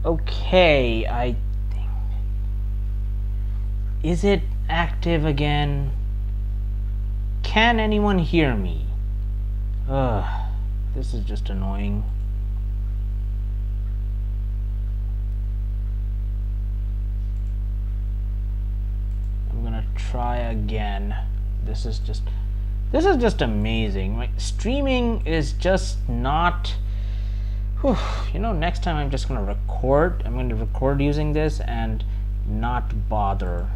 Okay, I think... Is it active again? Can anyone hear me? This is just annoying. I'm gonna try again. This is just amazing. Like, streaming is just not... You know, next time I'm just gonna record. I'm going to record using this and not bother.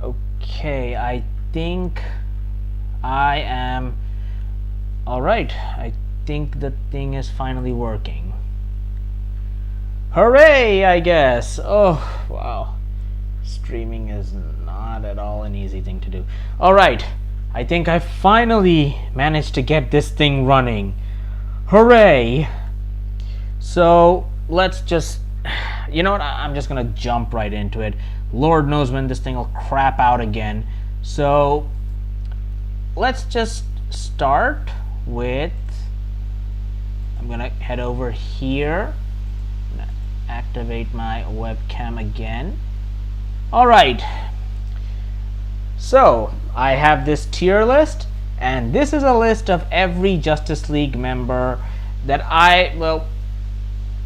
Okay, I think I am alright. I think the thing is finally working. Hooray, I guess. Oh, wow. Streaming is not at all an easy thing to do. Alright, I think I finally managed to get this thing running. Hooray. So, let's just... You know what? I'm just gonna jump right into it. Lord knows when this thing will crap out again. So, let's just start with... I'm gonna head over here. I'm gonna activate my webcam again. Alright. So, I have this tier list, and this is a list of every Justice League member that well,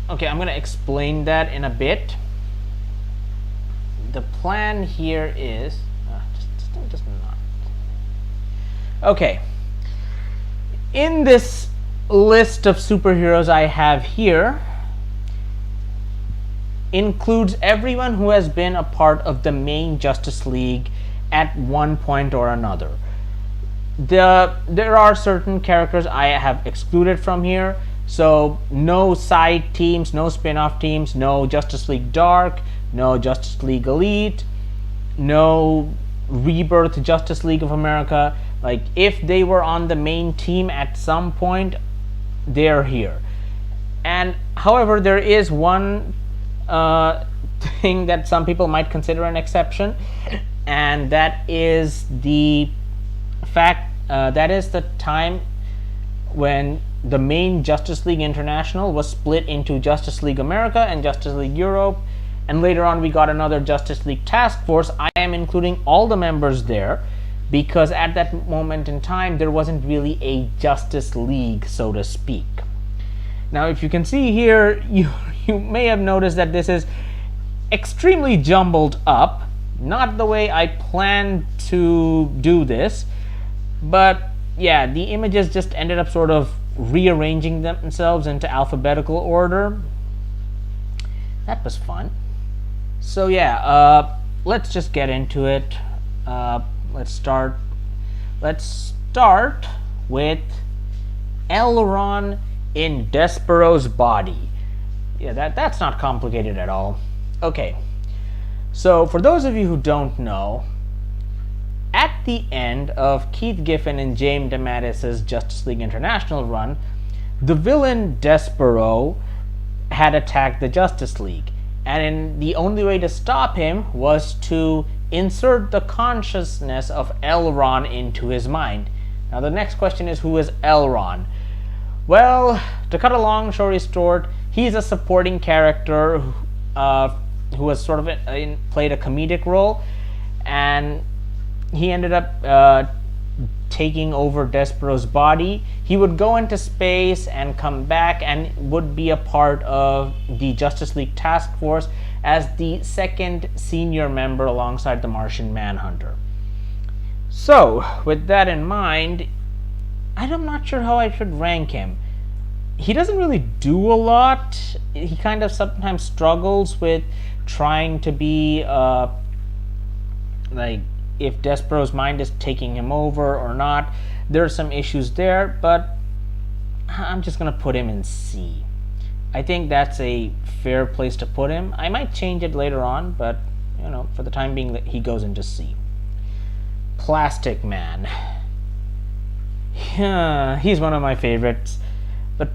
okay, I'm gonna explain that in a bit. The plan here is just not. Okay. In this list of superheroes I have here includes everyone who has been a part of the main Justice League at one point or another. There are certain characters I have excluded from here. So no side teams, no spin-off teams, no Justice League Dark, no Justice League Elite, no Rebirth Justice League of America. Like, if they were on the main team at some point, they're here. And however, there is one thing that some people might consider an exception, and that is the fact that is the time when the main Justice League International was split into Justice League America and Justice League Europe, and later on we got another Justice League Task Force. I am including all the members there because at that moment in time there wasn't really a Justice League, so to speak. Now, if you can see here, you may have noticed that this is extremely jumbled up. Not the way I planned to do this, but yeah, the images just ended up sort of rearranging themselves into alphabetical order. That was fun. So yeah, let's just get into it. Let's start with Elron in Despero's body. Yeah, that's not complicated at all. Okay, so for those of you who don't know, at the end of Keith Giffen and James DeMatteis's Justice League International run, the villain Despero had attacked the Justice League, and the only way to stop him was to insert the consciousness of Elron into his mind. Now the next question is, who is Elron? Well, to cut a long story short, he's a supporting character who was sort of played a comedic role, and he ended up taking over Despero's body. He would go into space and come back and would be a part of the Justice League Task Force as the second senior member alongside the Martian Manhunter. So, with that in mind, I'm not sure how I should rank him. He doesn't really do a lot. He kind of sometimes struggles with trying to be like, if Despero's mind is taking him over or not. There are some issues there, but I'm just going to put him in C. I think that's a fair place to put him. I might change it later on, but you know, for the time being, he goes into C. Plastic Man. he's one of my favorites. But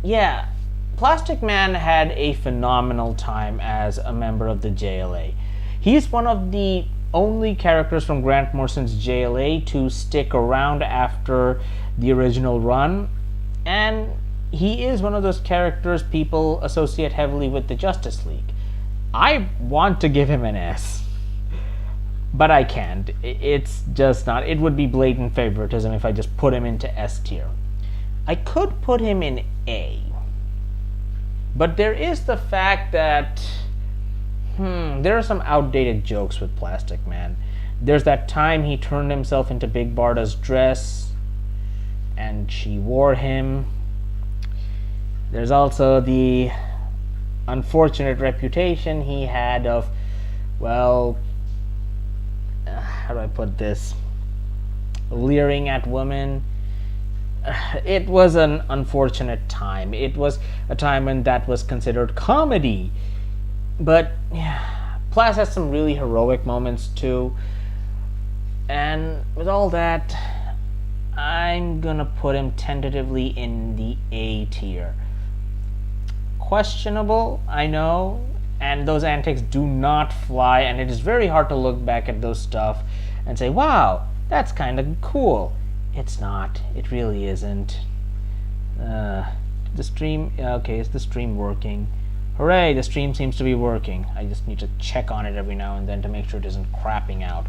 yeah, Plastic Man had a phenomenal time as a member of the JLA. He's one of the only characters from Grant Morrison's JLA to stick around after the original run, and he is one of those characters people associate heavily with the Justice League. I want to give him an S, but I can't. It's just not. It would be blatant favoritism if I just put him into S tier. I could put him in A, but there is the fact that there are some outdated jokes with Plastic Man. There's that time he turned himself into Big Barda's dress and she wore him. There's also the unfortunate reputation he had of, well, how do I put this? Leering at women. It was an unfortunate time. It was a time when that was considered comedy. But yeah, Plas has some really heroic moments too. And with all that, I'm gonna put him tentatively in the A tier. Questionable, I know, and those antics do not fly, and it is very hard to look back at those stuff and say, wow, that's kind of cool. It's not. It really isn't. The stream, okay, is the stream working? Hooray, the stream seems to be working. I just need to check on it every now and then to make sure it isn't crapping out.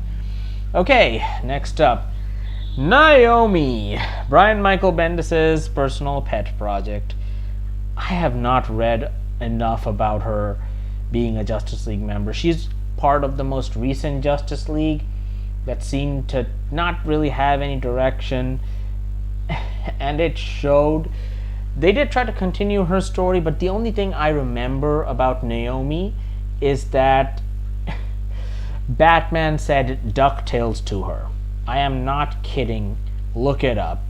Okay, next up, Naomi, Brian Michael Bendis's personal pet project. I have not read enough about her being a Justice League member. She's part of the most recent Justice League that seemed to not really have any direction, and it showed. They did try to continue her story, but the only thing I remember about Naomi is that Batman said DuckTales to her. I am not kidding. Look it up.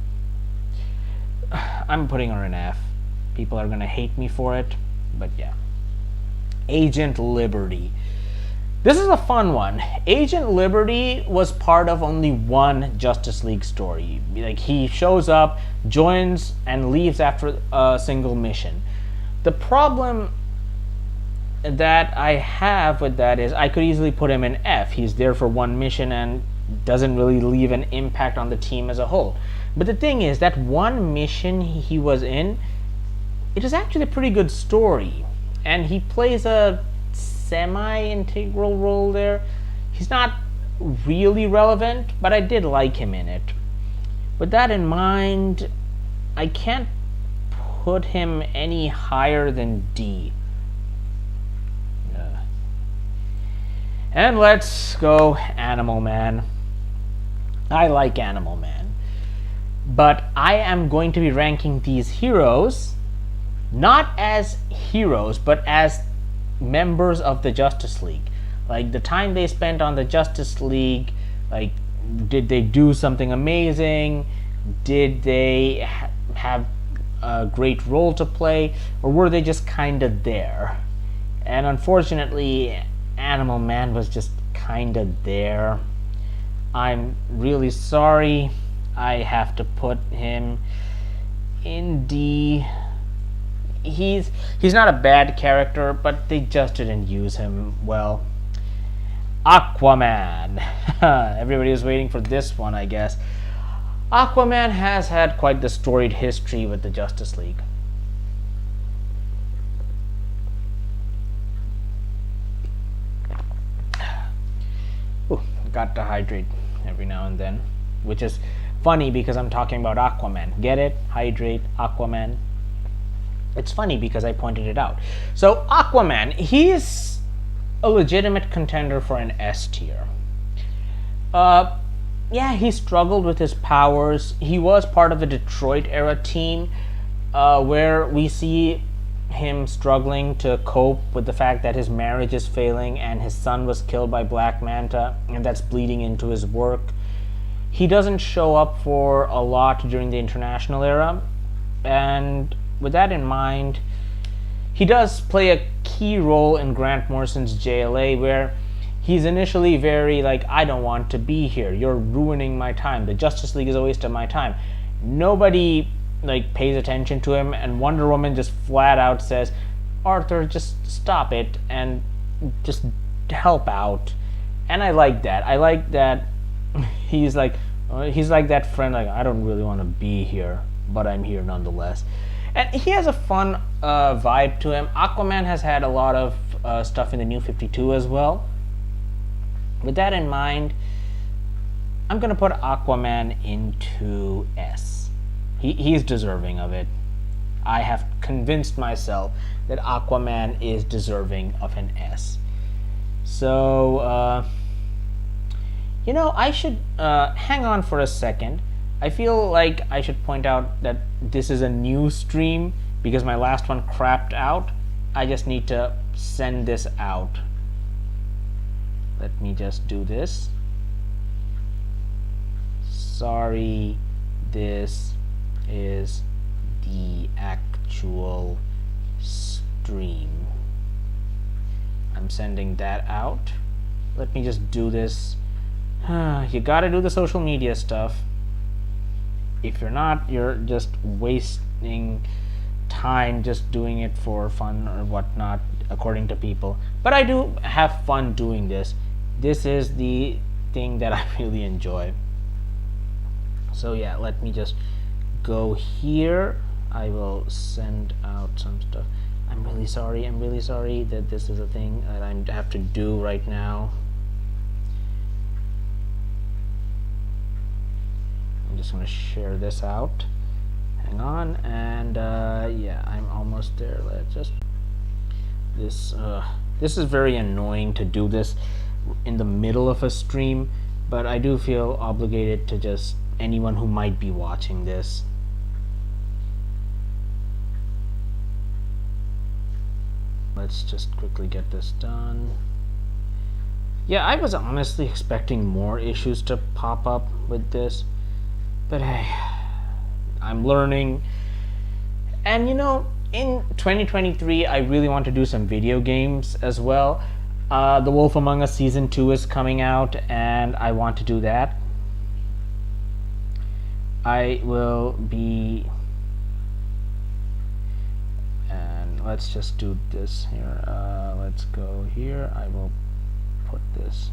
I'm putting her in F. People are gonna hate me for it, but yeah. Agent Liberty. This is a fun one. Agent Liberty was part of only one Justice League story. Like, he shows up, joins, and leaves after a single mission. The problem that I have with that is I could easily put him in F. He's there for one mission and doesn't really leave an impact on the team as a whole. But the thing is, that one mission he was in, it is actually a pretty good story. And he plays a semi-integral role there. He's not really relevant, but I did like him in it. With that in mind, I can't put him any higher than D. And let's go Animal Man. I like Animal Man, but I am going to be ranking these heroes not as heroes, but as members of the Justice League. Like, the time they spent on the Justice League, like, did they do something amazing? Did they have a great role to play? Or were they just kind of there? And unfortunately, Animal Man was just kind of there. I'm really sorry. I have to put him in D. He's not a bad character, but they just didn't use him well. Aquaman. Everybody was waiting for this one, I guess. Aquaman has had quite the storied history with the Justice League. Ooh, got to hydrate every now and then, which is funny because I'm talking about Aquaman. Get it? Hydrate, Aquaman. It's funny because I pointed it out. So Aquaman, he's a legitimate contender for an S tier. Yeah, he struggled with his powers. He was part of the Detroit era team, where we see him struggling to cope with the fact that his marriage is failing and his son was killed by Black Manta, and that's bleeding into his work. He doesn't show up for a lot during the International era, and with that in mind, he does play a key role in Grant Morrison's JLA, where he's initially very like, I don't want to be here, you're ruining my time, the Justice League is a waste of my time. Nobody like pays attention to him, and Wonder Woman just flat out says, Arthur, just stop it and just help out. And I like that. I like that he's like that friend, like, I don't really want to be here, but I'm here nonetheless. And he has a fun vibe to him. Aquaman has had a lot of stuff in the New 52 as well. With that in mind, I'm going to put Aquaman into S. He's deserving of it. I have convinced myself that Aquaman is deserving of an S. So, you know, I should hang on for a second. I feel like I should point out that this is a new stream because my last one crapped out. I just need to send this out. Let me just do this. Sorry, this is the actual stream. I'm sending that out. Let me just do this. You gotta do the social media stuff. If you're not, you're just wasting time just doing it for fun or whatnot, according to people. But I do have fun doing this. This is the thing that I really enjoy. So yeah, let me just go here. I will send out some stuff. I'm really sorry that this is a thing that I have to do right now. I'm just going to share this out. Hang on, and yeah, I'm almost there. Let's just this is very annoying to do this in the middle of a stream, but I do feel obligated to just anyone who might be watching this. Let's just quickly get this done. Yeah, I was honestly expecting more issues to pop up with this, but hey, I'm learning. And you know, in 2023, I really want to do some video games as well. The Wolf Among Us Season 2 is coming out, and I want to do that. I will be... and let's just do this here. Let's go here. I will put this.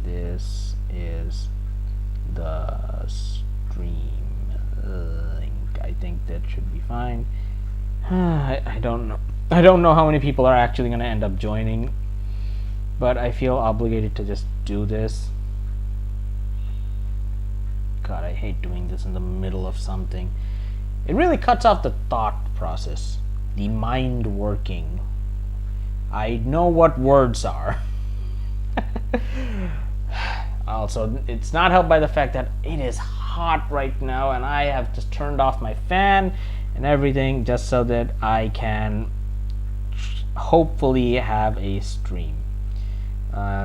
This is the stream link. I think that should be fine. I don't know. I don't know how many people are actually going to end up joining, but I feel obligated to just do this. God, I hate doing this in the middle of something. It really cuts off the thought process, the mind working. I know what words are. Also, it's not helped by the fact that it is hot right now, and I have just turned off my fan and everything just so that I can hopefully have a stream.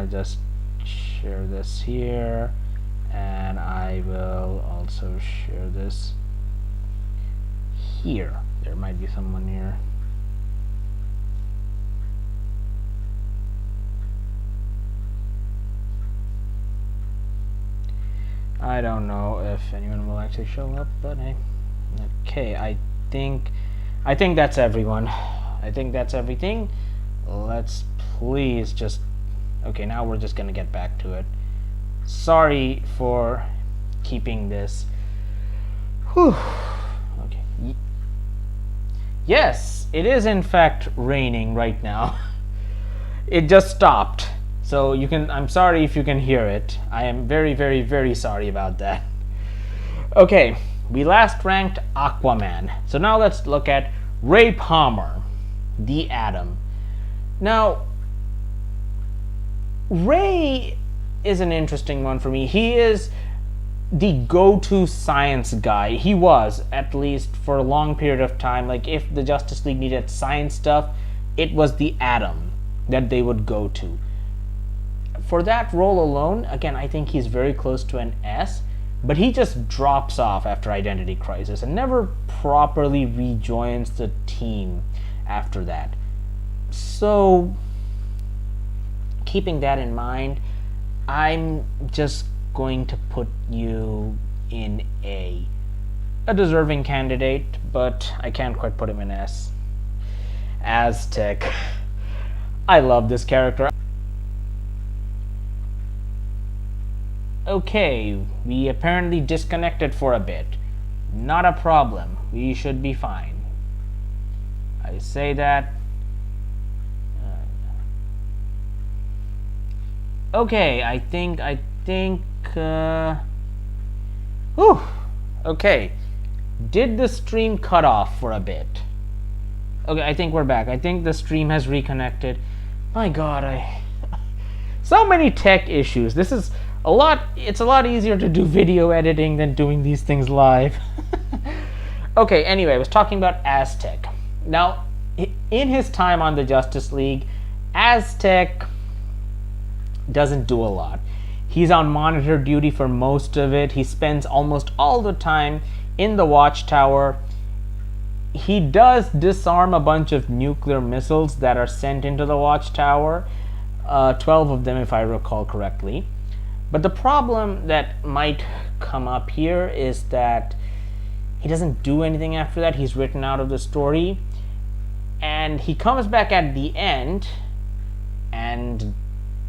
Just share this here, and I will also share this here. There might be someone here. I don't know if anyone will actually show up, but hey. Okay, I think that's everyone. I think that's everything. Let's please just... okay, now we're just gonna get back to it. Sorry for keeping this. Whew. Okay. Yes, it is in fact raining right now. It just stopped. So you can... I'm sorry if you can hear it. I am very, very, very sorry about that. Okay, we last ranked Aquaman. So now let's look at Ray Palmer, the Atom. Now, Ray is an interesting one for me. He is the go-to science guy. He was, at least for a long period of time. Like, if the Justice League needed science stuff, it was the Atom that they would go to. For that role alone, again, I think he's very close to an S, but he just drops off after Identity Crisis and never properly rejoins the team after that. So, keeping that in mind, I'm just going to put you in A deserving candidate, but I can't quite put him in S. Aztec. I love this character. Okay, we apparently disconnected for a bit. Not a problem. We should be fine. I say that. Okay, I think. Whew. Okay. Did the stream cut off for a bit? Okay, I think we're back. I think the stream has reconnected. My God, so many tech issues. This is a lot. It's a lot easier to do video editing than doing these things live. Okay, anyway, I was talking about Aztec. Now, in his time on the Justice League, Aztec doesn't do a lot. He's on monitor duty for most of it. He spends almost all the time in the Watchtower. He does disarm a bunch of nuclear missiles that are sent into the Watchtower, 12 of them if I recall correctly. But the problem that might come up here is that he doesn't do anything after that. He's written out of the story, and he comes back at the end and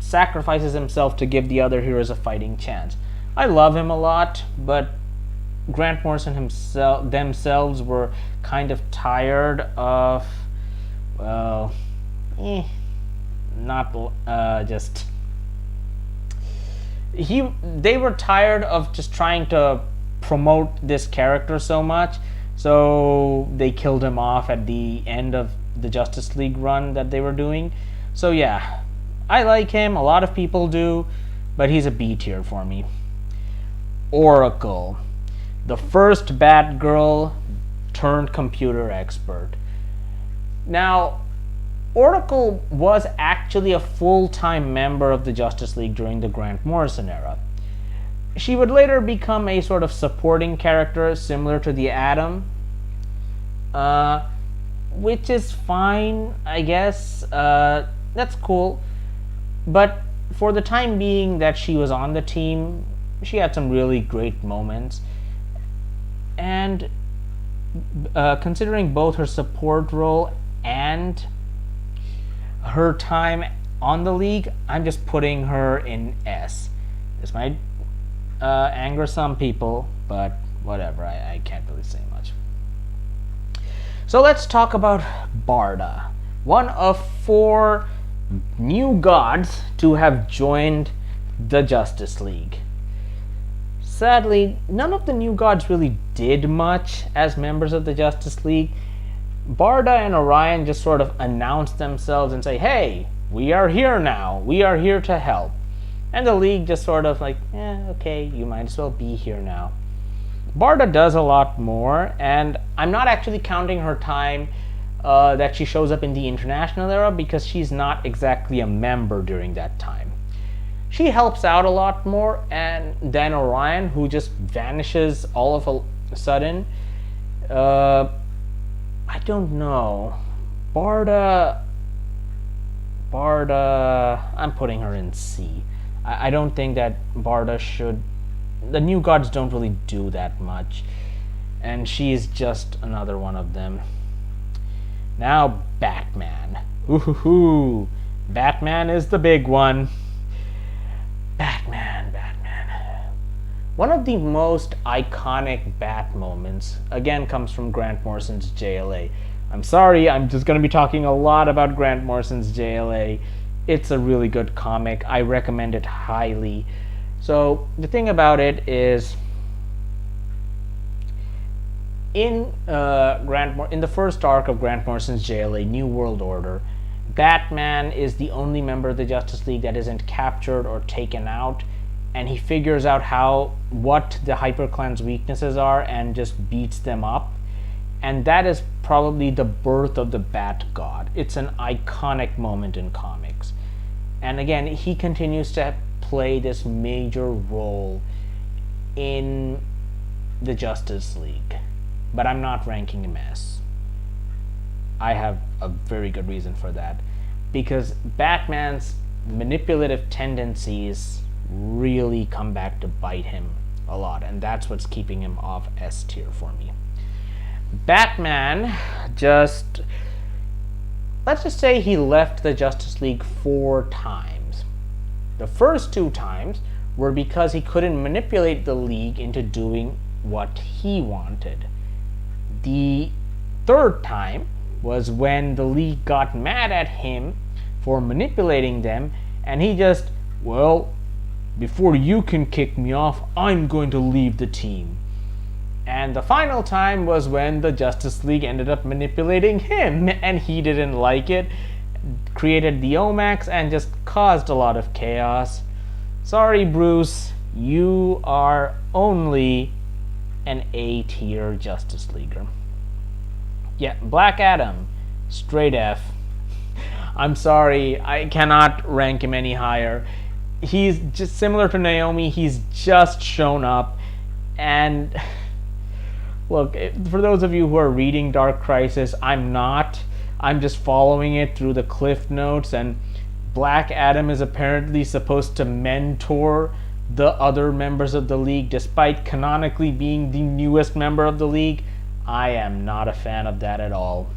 sacrifices himself to give the other heroes a fighting chance. I love him a lot, but Grant Morrison themselves were kind of tired of, well, they were tired of just trying to promote this character so much, so they killed him off at the end of the Justice League run that they were doing. So yeah, I like him, a lot of people do, but he's a B tier for me. Oracle, the first Batgirl turned computer expert. Now, Oracle was actually a full-time member of the Justice League during the Grant Morrison era. She would later become a sort of supporting character similar to the Atom, which is fine, I guess. That's cool. But for the time being that she was on the team, she had some really great moments. And considering both her support role and her time on the League, I'm just putting her in S. This might anger some people, but whatever, I can't really say much. So let's talk about Barda, one of 4 new gods to have joined the Justice League. Sadly, none of the new gods really did much as members of the Justice League. Barda and Orion just sort of announce themselves and say, hey, we are here now. We are here to help. And the League just sort of like, okay, you might as well be here now. Barda does a lot more, and I'm not actually counting her time that she shows up in the International era because she's not exactly a member during that time. She helps out a lot more than Orion, who just vanishes all of a sudden. I don't know. Barda, I'm putting her in C. I don't think that Barda should... The new gods don't really do that much, and she's just another one of them. Now, Batman. Ooh, Batman is the big one. Batman. One of the most iconic Bat moments, again, comes from Grant Morrison's JLA. I'm sorry, I'm just going to be talking a lot about Grant Morrison's JLA. It's a really good comic. I recommend it highly. So, the thing about it is, in the first arc of Grant Morrison's JLA, New World Order, Batman is the only member of the Justice League that isn't captured or taken out, and he figures out what the HyperClan's weaknesses are and just beats them up. And that is probably the birth of the Bat God. It's an iconic moment in comics. And again, he continues to play this major role in the Justice League. But I'm not ranking him S. I have a very good reason for that. because Batman's manipulative tendencies really come back to bite him a lot, and that's what's keeping him off S tier for me. Batman let's just say he left the Justice League 4 times. The first 2 times were because he couldn't manipulate the League into doing what he wanted. The third time was when the League got mad at him for manipulating them, and he just, well, before you can kick me off, I'm going to leave the team. And the final time was when the Justice League ended up manipulating him, and he didn't like it, created the Omax, and just caused a lot of chaos. Sorry, Bruce, you are only an A tier Justice Leaguer. Yeah, Black Adam, straight F. I'm sorry, I cannot rank him any higher. He's just similar to Naomi, he's just shown up, and look, for those of you who are reading Dark Crisis, I'm not. I'm just following it through the Cliff Notes, and Black Adam is apparently supposed to mentor the other members of the League, despite canonically being the newest member of the League. I am not a fan of that at all.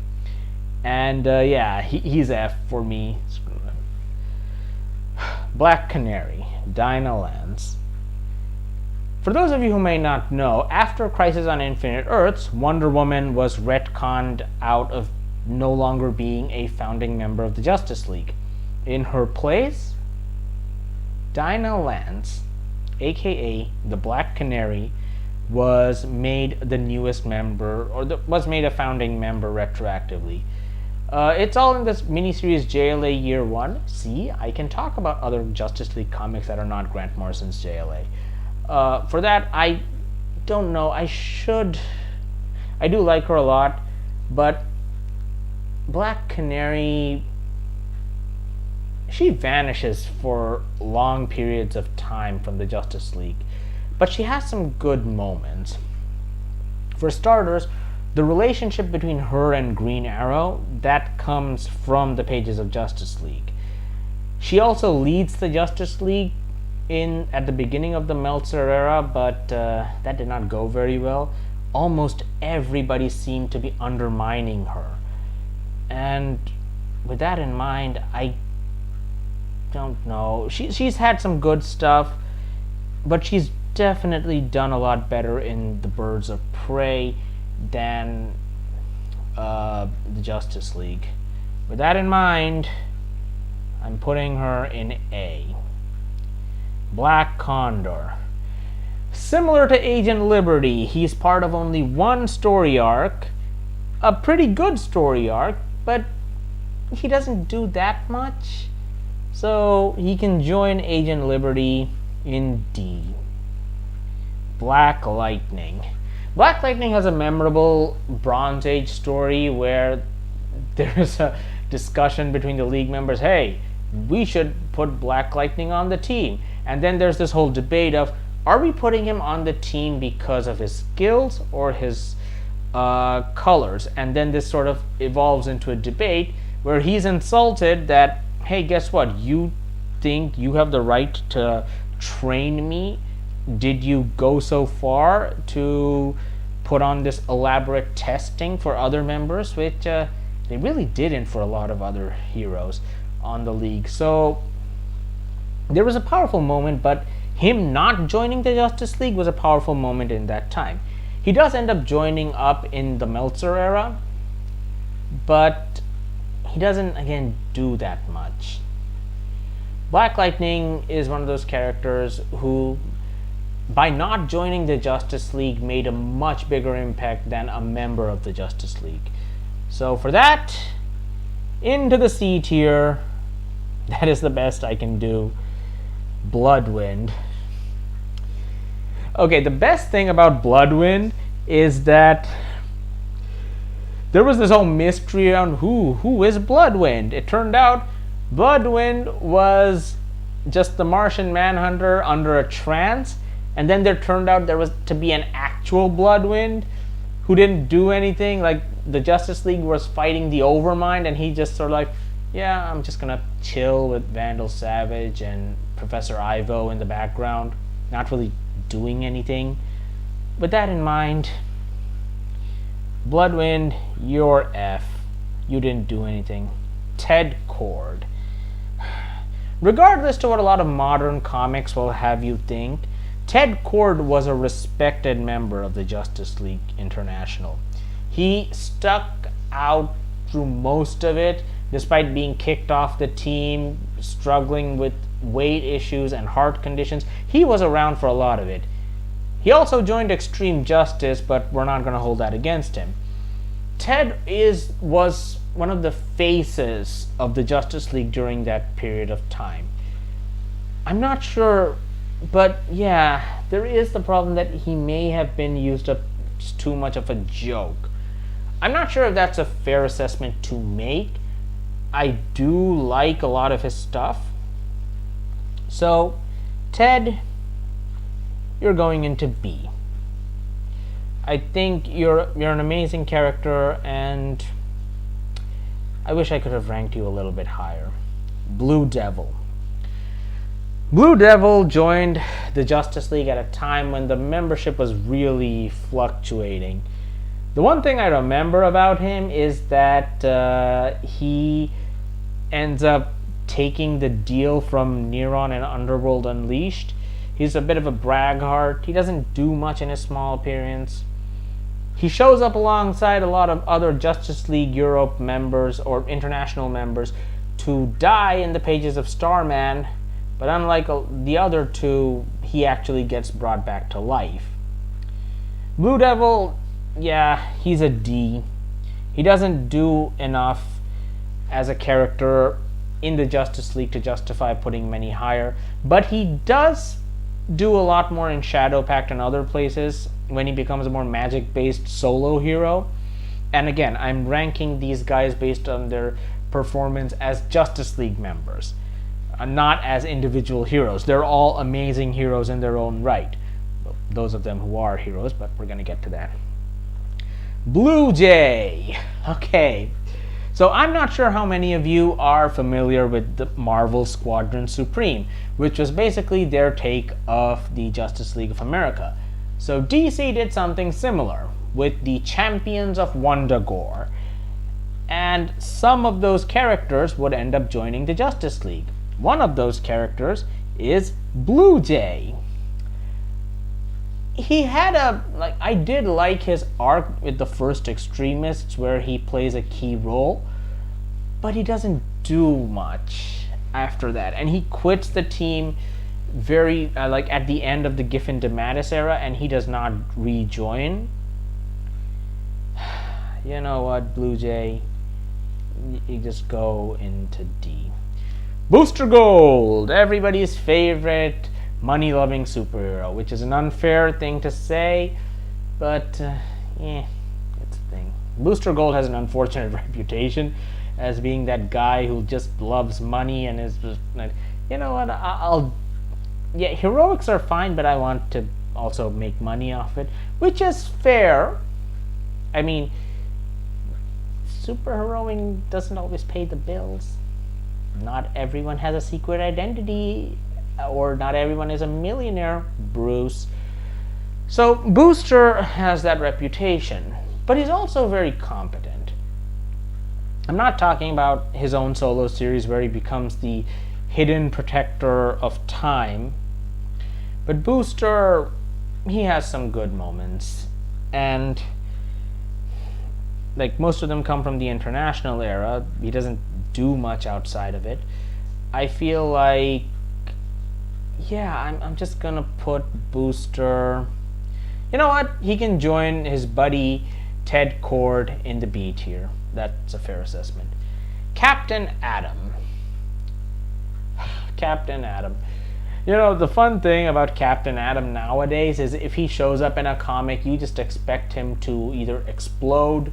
And yeah, he's F for me. Black Canary, Dinah Lance. For those of you who may not know, after Crisis on Infinite Earths, Wonder Woman was retconned out of no longer being a founding member of the Justice League. In her place, Dinah Lance, aka the Black Canary, was made the newest member, or was made a founding member retroactively. It's all in this miniseries JLA Year 1. See, I can talk about other Justice League comics that are not Grant Morrison's JLA. For that, I don't know, I do like her a lot, but Black Canary, she vanishes for long periods of time from the Justice League, but she has some good moments. For starters, the relationship between her and Green Arrow, that comes from the pages of Justice League. She also leads the Justice League at the beginning of the Meltzer era, but that did not go very well. Almost everybody seemed to be undermining her. And with that in mind, I don't know. She's had some good stuff, but she's definitely done a lot better in the Birds of Prey than the Justice League. With that in mind, I'm putting her in A. Black Condor. Similar to Agent Liberty, he's part of only one story arc, a pretty good story arc, but he doesn't do that much, so he can join Agent Liberty in D. Black Lightning. Black Lightning has a memorable Bronze Age story where there's a discussion between the League members, hey, we should put Black Lightning on the team. And then there's this whole debate of, are we putting him on the team because of his skills or his colors? And then this sort of evolves into a debate where he's insulted that, hey, guess what? You think you have the right to train me? Did you go so far to put on this elaborate testing for other members, which they really didn't for a lot of other heroes on the League. So there was a powerful moment, but him not joining the Justice League was a powerful moment in that time. He does end up joining up in the Meltzer era, but he doesn't, again, do that much. Black Lightning is one of those characters who, by not joining the Justice League, made a much bigger impact than a member of the Justice League. So for that, into the C tier. That is the best I can do. Bloodwind. Okay, the best thing about Bloodwind is that there was this whole mystery around who is Bloodwind. It turned out Bloodwind was just the Martian Manhunter under a trance, and then there turned out there was to be an actual Bloodwind who didn't do anything. Like, the Justice League was fighting the Overmind, and he just sort of like, Yeah, I'm just gonna chill with Vandal Savage and Professor Ivo in the background, not really doing anything. With that in mind, Bloodwind, you're F. You didn't do anything. Ted Cord. Regardless to what a lot of modern comics will have you think, Ted Cord was a respected member of the Justice League International. He stuck out through most of it, despite being kicked off the team, struggling with weight issues and heart conditions. He was around for a lot of it. He also joined Extreme Justice, but we're not going to hold that against him. Ted was one of the faces of the Justice League during that period of time. I'm not sure, but yeah, there is the problem that he may have been used up too much of a joke. I'm not sure if that's a fair assessment to make. I do like a lot of his stuff. So, Ted, you're going into B. I think you're an amazing character, and I wish I could have ranked you a little bit higher. Blue Devil. Blue Devil joined the Justice League at a time when the membership was really fluctuating. The one thing I remember about him is that he ends up taking the deal from Neron and Underworld Unleashed. He's a bit of a braggart. He doesn't do much in his small appearance. He shows up alongside a lot of other Justice League Europe members or international members to die in the pages of Starman, but unlike the other two, he actually gets brought back to life. Blue Devil, yeah, he's a D. He doesn't do enough as a character in the Justice League to justify putting many higher, but he does do a lot more in Shadow Pact and other places when he becomes a more magic-based solo hero. And again, I'm ranking these guys based on their performance as Justice League members, not as individual heroes. They're all amazing heroes in their own right. Well, those of them who are heroes, but we're going to get to that. Blue Jay. Okay. So I'm not sure how many of you are familiar with the Marvel Squadron Supreme, which was basically their take of the Justice League of America. So DC did something similar with the Champions of Wundagore, and some of those characters would end up joining the Justice League. One of those characters is Blue Jay. He had I did like his arc with the First Extremists, where he plays a key role, but he doesn't do much after that, and he quits the team very at the end of the Giffen DeMatteis era, and he does not rejoin. You know what, Blue Jay, you just go into D. Booster Gold, everybody's favorite money-loving superhero, which is an unfair thing to say, but it's a thing. Booster Gold has an unfortunate reputation as being that guy who just loves money and is just like, you know what, yeah, heroics are fine, but I want to also make money off it, which is fair. I mean, superheroing doesn't always pay the bills. Not everyone has a secret identity, or not everyone is a millionaire, Bruce. So Booster has that reputation, but he's also very competent. I'm not talking about his own solo series where he becomes the hidden protector of time, but Booster, he has some good moments, and most of them come from the International era. He doesn't do much outside of it. I feel like, yeah, I'm just gonna put Booster, you know what, he can join his buddy Ted Cord in the B tier. That's a fair assessment. Captain Atom. Captain Atom. You know, the fun thing about Captain Atom nowadays is if he shows up in a comic, you just expect him to either explode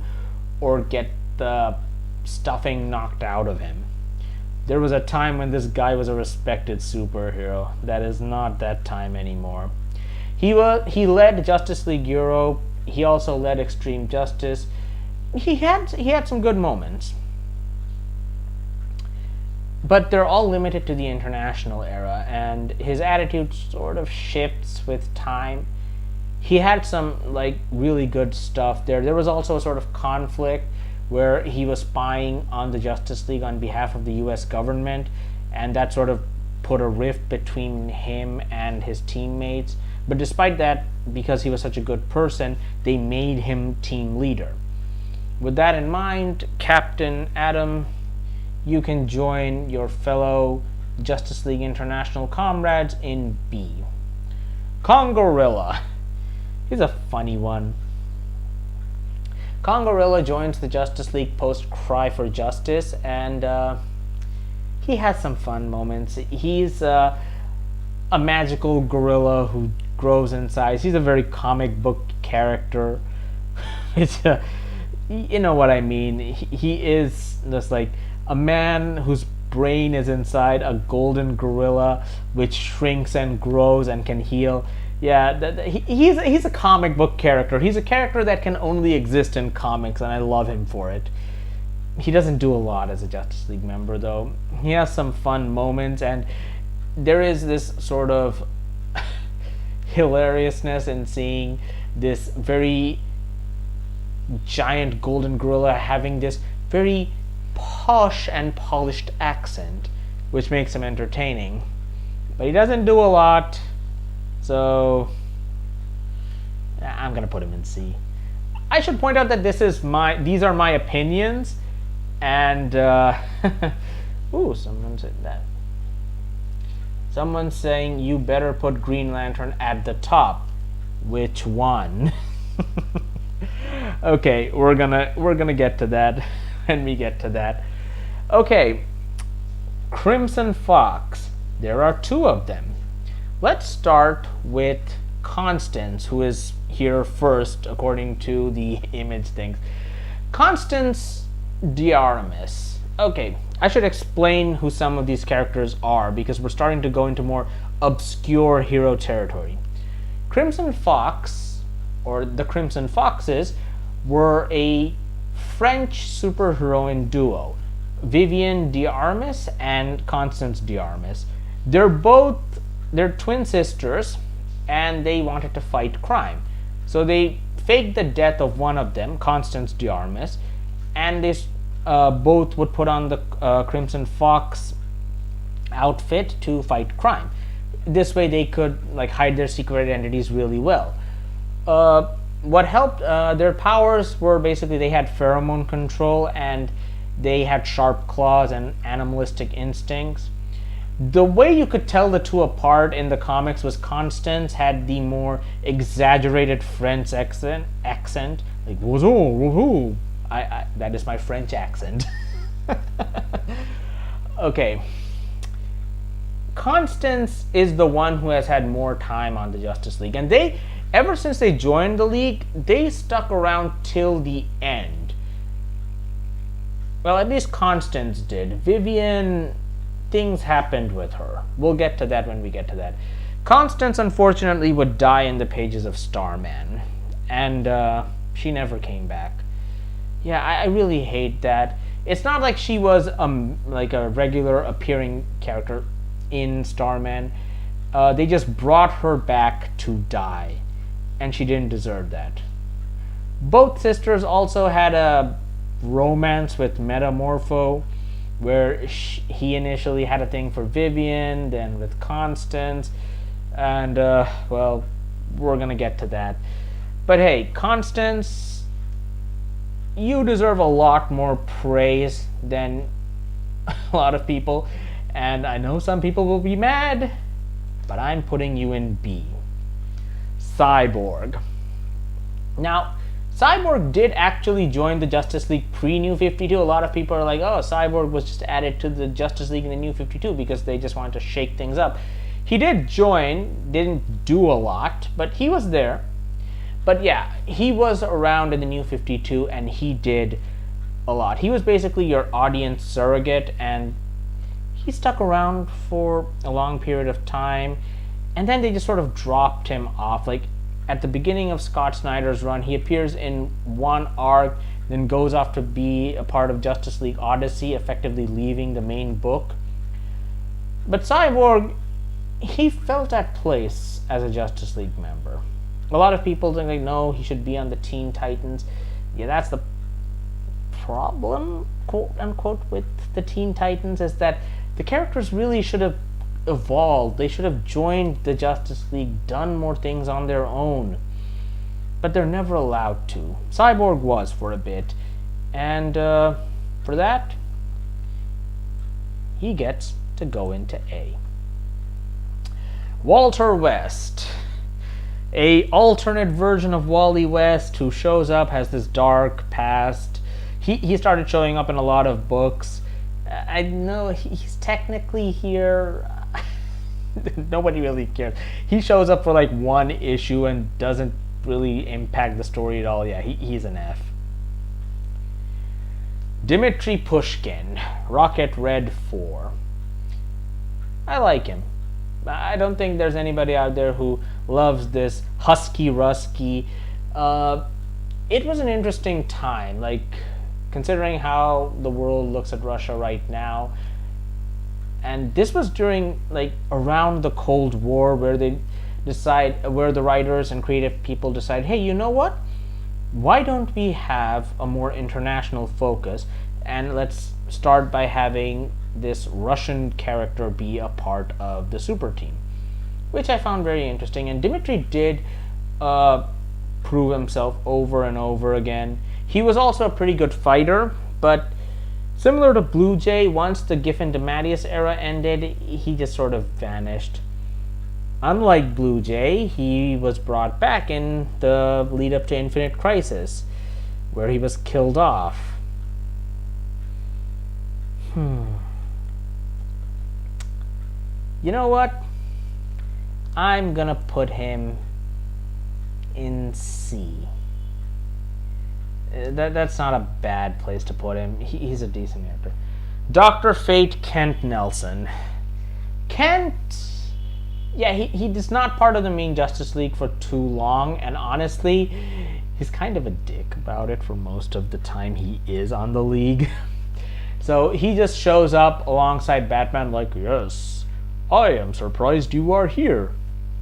or get the stuffing knocked out of him. There was a time when this guy was a respected superhero. That is not that time anymore. He led Justice League Europe. He also led Extreme Justice. He had some good moments. but they're all limited to the international era, and his attitude sort of shifts with time. He had some like really good stuff there. There was also a sort of conflict where he was spying on the Justice League on behalf of the US government, and that sort of put a rift between him and his teammates. But despite that, because he was such a good person, they made him team leader. With that in mind, Captain Atom, you can join your fellow Justice League International comrades in B. Kongorilla. He's a funny one. Kongorilla joins the Justice League post Cry for Justice, and he has some fun moments. He's a magical gorilla who grows in size. He's a very comic book character. It's you know what I mean. He is just like a man whose brain is inside a golden gorilla which shrinks and grows and can heal. Yeah, he's a comic book character. He's a character that can only exist in comics, and I love him for it. He doesn't do a lot as a Justice League member, though. He has some fun moments, and there is this sort of hilariousness in seeing this very giant golden gorilla having this very posh and polished accent, which makes him entertaining. But he doesn't do a lot, so I'm gonna put him in C. I should point out that these are my opinions, and ooh, someone said that. Someone's saying you better put Green Lantern at the top. Which one? Okay, we're gonna get to that when we get to that. Okay, Crimson Fox. There are two of them. Let's start with Constance, who is here first according to the image things. Constance Diarmus. Okay, I should explain who some of these characters are because we're starting to go into more obscure hero territory. Crimson Fox, or the Crimson Foxes, were a French superheroine duo, Vivienne Diarmus and Constance Diarmus. They're twin sisters, and they wanted to fight crime. So they faked the death of one of them, Constance Diarmus, and they both would put on the Crimson Fox outfit to fight crime. This way they could like hide their secret identities really well. What helped their powers were basically they had pheromone control and they had sharp claws and animalistic instincts. The way you could tell the two apart in the comics was Constance had the more exaggerated French accent like woohoo. I that is my French accent. Okay. Constance is the one who has had more time on the Justice League, and they, ever since they joined the League, they stuck around till the end. Well, at least Constance did. Vivienne, things happened with her. We'll get to that when we get to that. Constance, unfortunately, would die in the pages of Starman, and she never came back. Yeah, I really hate that. It's not like she was like a regular appearing character in Starman. They just brought her back to die, and she didn't deserve that. Both sisters also had a romance with Metamorpho, where he initially had a thing for Vivienne, then with Constance, and well, we're gonna get to that. But hey, Constance, you deserve a lot more praise than a lot of people, and I know some people will be mad, but I'm putting you in B. Cyborg. Now, Cyborg did actually join the Justice League pre-New 52. A lot of people are like, oh, Cyborg was just added to the Justice League in the New 52 because they just wanted to shake things up. He did join, didn't do a lot, but he was there. But yeah, he was around in the New 52 and he did a lot. He was basically your audience surrogate, and he stuck around for a long period of time, and then they just sort of dropped him off. Like at the beginning of Scott Snyder's run, he appears in one arc, then goes off to be a part of Justice League Odyssey, effectively leaving the main book But Cyborg, he felt at place as a Justice League member. A lot of people think like, no, he should be on the Teen Titans. Yeah, that's the problem, quote unquote, with the Teen Titans, is that the characters really should have evolved. They should have joined the Justice League, done more things on their own. But they're never allowed to. Cyborg was for a bit, and for that, he gets to go into A. Walter West, a alternate version of Wally West who shows up, has this dark past. He started showing up in a lot of books. I know he's technically here. Nobody really cares. He shows up for like one issue and doesn't really impact the story at all. Yeah, he's an F. Dmitry Pushkin, Rocket Red 4. I like him. I don't think there's anybody out there who loves this husky rusky. It was an interesting time, like considering how the world looks at Russia right now. And this was during, like, around the Cold War, where they decide, where the writers and creative people decide, hey, you know what? Why don't we have a more international focus, and let's start by having this Russian character be a part of the super team, which I found very interesting. And Dmitry did prove himself over and over again. He was also a pretty good fighter, but similar to Blue Jay, once the Giffen DeMatteis era ended, he just sort of vanished. Unlike Blue Jay, he was brought back in the lead up to Infinite Crisis, where he was killed off. You know what? I'm gonna put him in C. That's not a bad place to put him. He's a decent actor. Dr. Fate Kent Nelson. Kent, yeah, he's not part of the main Justice League for too long, and honestly, he's kind of a dick about it for most of the time he is on the League. So he just shows up alongside Batman like, yes, I am surprised you are here.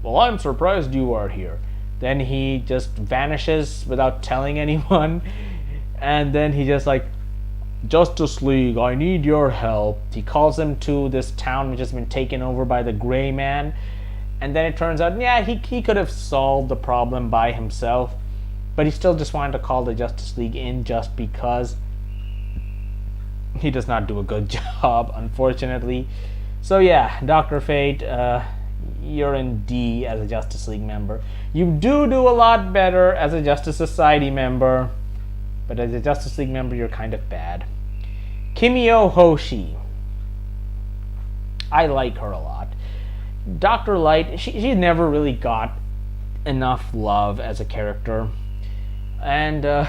Well, I'm surprised you are here. Then he just vanishes without telling anyone. And then he just like, Justice League, I need your help. He calls them to this town which has been taken over by the Gray Man. And then it turns out, yeah, he could have solved the problem by himself. But he still just wanted to call the Justice League in just because. He does not do a good job, unfortunately. So yeah, Dr. Fate, you're in D as a Justice League member. You do a lot better as a Justice Society member, but as a Justice League member, you're kind of bad. Kimio Hoshi. I like her a lot. Dr. Light, she never really got enough love as a character. And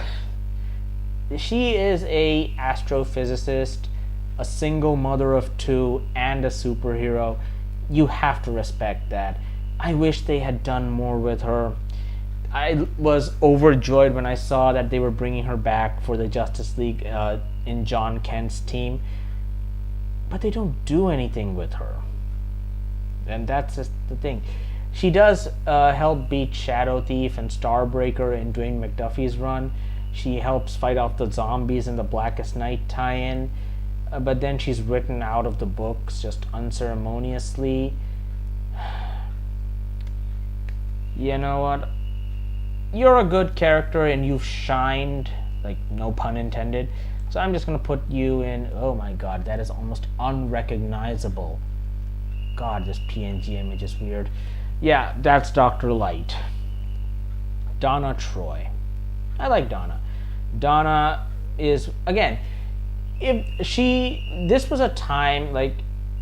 she is a astrophysicist, a single mother of two, and a superhero. You have to respect that. I wish they had done more with her. I was overjoyed when I saw that they were bringing her back for the Justice League in John Kent's team. But they don't do anything with her. And that's just the thing. She does help beat Shadow Thief and Starbreaker in Dwayne McDuffie's run. She helps fight off the zombies in the Blackest Night tie-in. But then she's written out of the books just unceremoniously. You know what? You're a good character and you've shined, like no pun intended. So I'm just gonna put you in, oh my god, that is almost unrecognizable. God, this PNG image is weird. Yeah, that's Dr. Light. Donna Troy. I like Donna. Donna is, again, this was a time, like,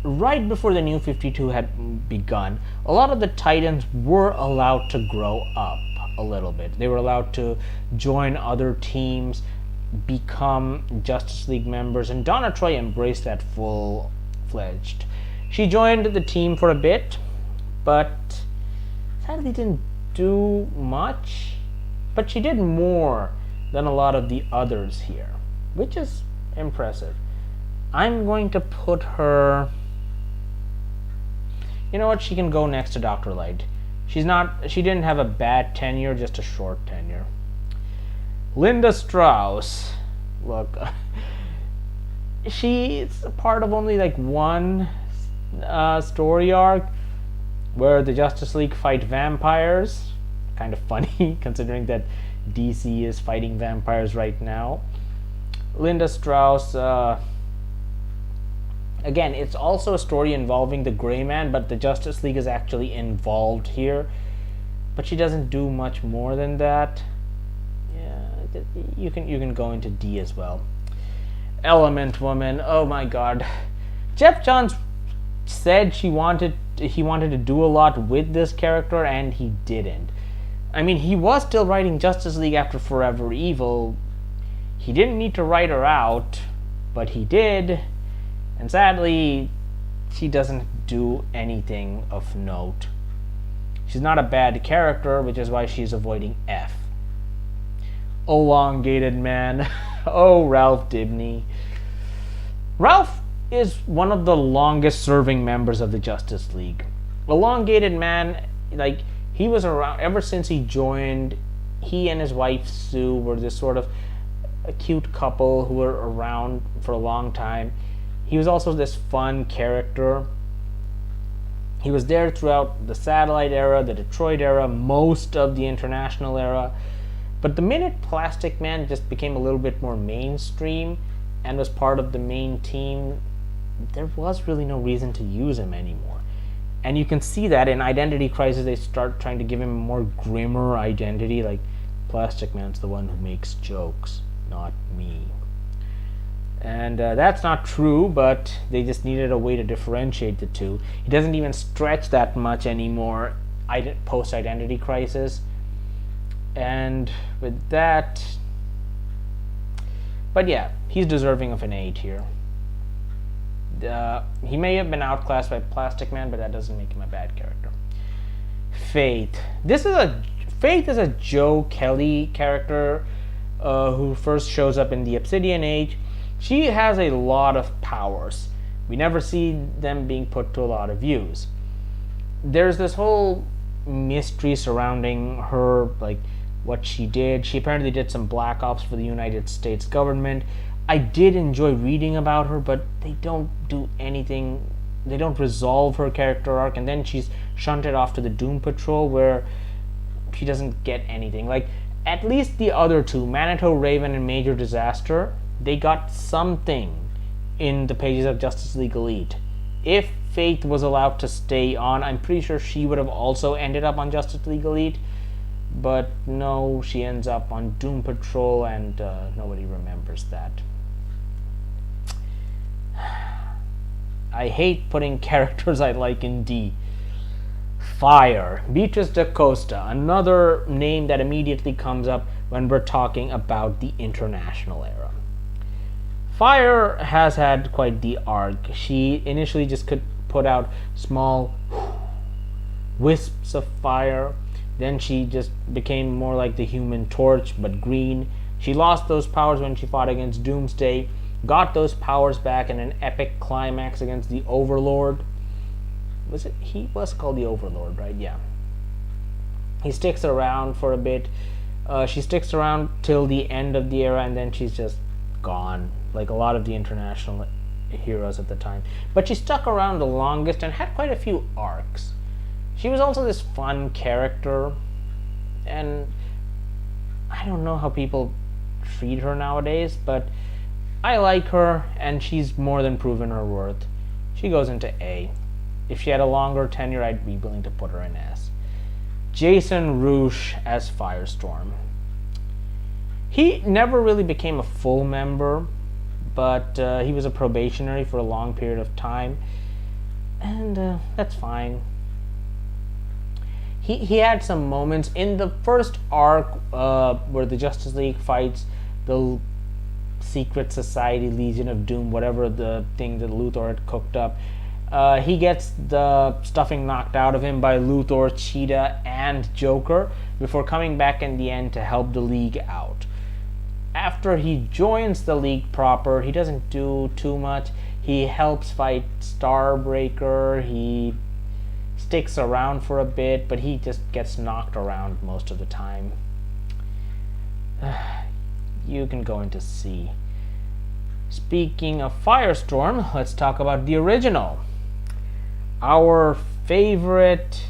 right before the New 52 had begun, a lot of the Titans were allowed to grow up a little bit. They were allowed to join other teams, become Justice League members, and Donna Troy embraced that full-fledged. She joined the team for a bit, but sadly didn't do much. But she did more than a lot of the others here, which is impressive. I'm going to put her you know what? She can go next to Dr. Light. She didn't have a bad tenure, just a short tenure. Linda Strauss. Look, she's a part of only like one story arc where the Justice League fight vampires. Kind of funny considering that DC is fighting vampires right now. Linda Strauss, again, it's also a story involving the Gray Man, but the Justice League is actually involved here. But she doesn't do much more than that. Yeah, you can go into D as well. Element Woman. Oh my God, Jeff Johns said he wanted to do a lot with this character, and he didn't. I mean, he was still writing Justice League after Forever Evil. He didn't need to write her out, but he did. And sadly, she doesn't do anything of note. She's not a bad character, which is why she's avoiding F. Elongated Man. Oh, Ralph Dibny. Ralph is one of the longest serving members of the Justice League. Elongated Man, like, he was around ever since he joined. He and his wife Sue were this sort of a cute couple who were around for a long time. He was also this fun character. He was there throughout the Satellite era, the Detroit era, most of the International era. But the minute Plastic Man just became a little bit more mainstream and was part of the main team, there was really no reason to use him anymore. And you can see that in Identity Crisis, they start trying to give him a more grimmer identity, like Plastic Man's the one who makes jokes, not me. And that's not true, but they just needed a way to differentiate the two. He doesn't even stretch that much anymore post-Identity Crisis. And with that... But yeah, he's deserving of an 8 here. He may have been outclassed by Plastic Man, but that doesn't make him a bad character. Faith. Faith is a Joe Kelly character who first shows up in the Obsidian Age. She has a lot of powers. We never see them being put to a lot of use. There's this whole mystery surrounding her, like what she did. She apparently did some black ops for the United States government. I did enjoy reading about her, but they don't do anything. They don't resolve her character arc, and then she's shunted off to the Doom Patrol where she doesn't get anything. Like, at least the other two, Manitou Raven and Major Disaster, they got something in the pages of Justice League Elite. If Faith was allowed to stay on, I'm pretty sure she would have also ended up on Justice League Elite. But no, she ends up on Doom Patrol, and nobody remembers that. I hate putting characters I like in D. Fire. Beatrice da Costa, another name that immediately comes up when we're talking about the International era. Fire has had quite the arc. She initially just could put out small wisps of fire. Then she just became more like the Human Torch, but green. She lost those powers when she fought against Doomsday, got those powers back in an epic climax against the Overlord. He was called the Overlord, right? Yeah. He sticks around for a bit. She sticks around till the end of the era, and then she's just gone, like a lot of the International heroes at the time. But she stuck around the longest and had quite a few arcs. She was also this fun character, and I don't know how people treat her nowadays, but I like her, and she's more than proven her worth. She goes into A. If she had a longer tenure, I'd be willing to put her in S. Jason Roosh as Firestorm. He never really became a full member, but he was a probationary for a long period of time, and that's fine. He had some moments in the first arc where the Justice League fights the Secret Society, Legion of Doom, whatever the thing that Luthor had cooked up. He gets the stuffing knocked out of him by Luthor, Cheetah, and Joker before coming back in the end to help the League out. After he joins the League proper, he doesn't do too much. He helps fight Starbreaker. He sticks around for a bit, but he just gets knocked around most of the time. You can go into C. Speaking of Firestorm, let's talk about the original. Our favorite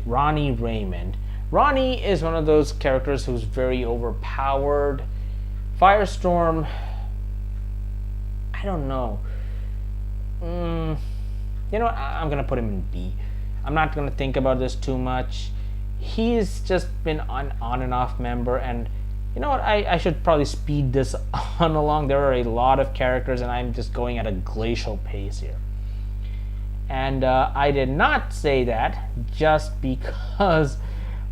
Ronnie Raymond. Ronnie is one of those characters who's very overpowered. Firestorm, I don't know. You know what? I'm going to put him in B. I'm not going to think about this too much. He's just been an on and off member, and you know what? I should probably speed this on along. There are a lot of characters, and I'm just going at a glacial pace here. And I did not say that just because,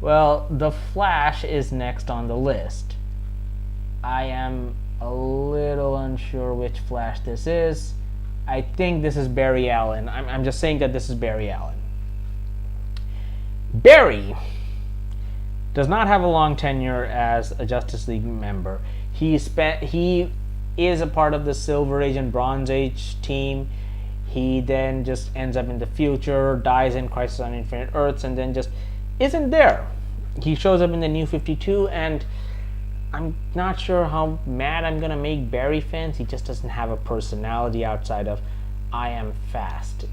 well, the Flash is next on the list. I am a little unsure which Flash this is. I think this is Barry Allen. I'm just saying that this is Barry Allen. Barry does not have a long tenure as a Justice League member. He is a part of the Silver Age and Bronze Age team. He then just ends up in the future, dies in Crisis on Infinite Earths, and then just isn't there. He shows up in the New 52, and I'm not sure how mad I'm going to make Barry fans. He just doesn't have a personality outside of I am fast,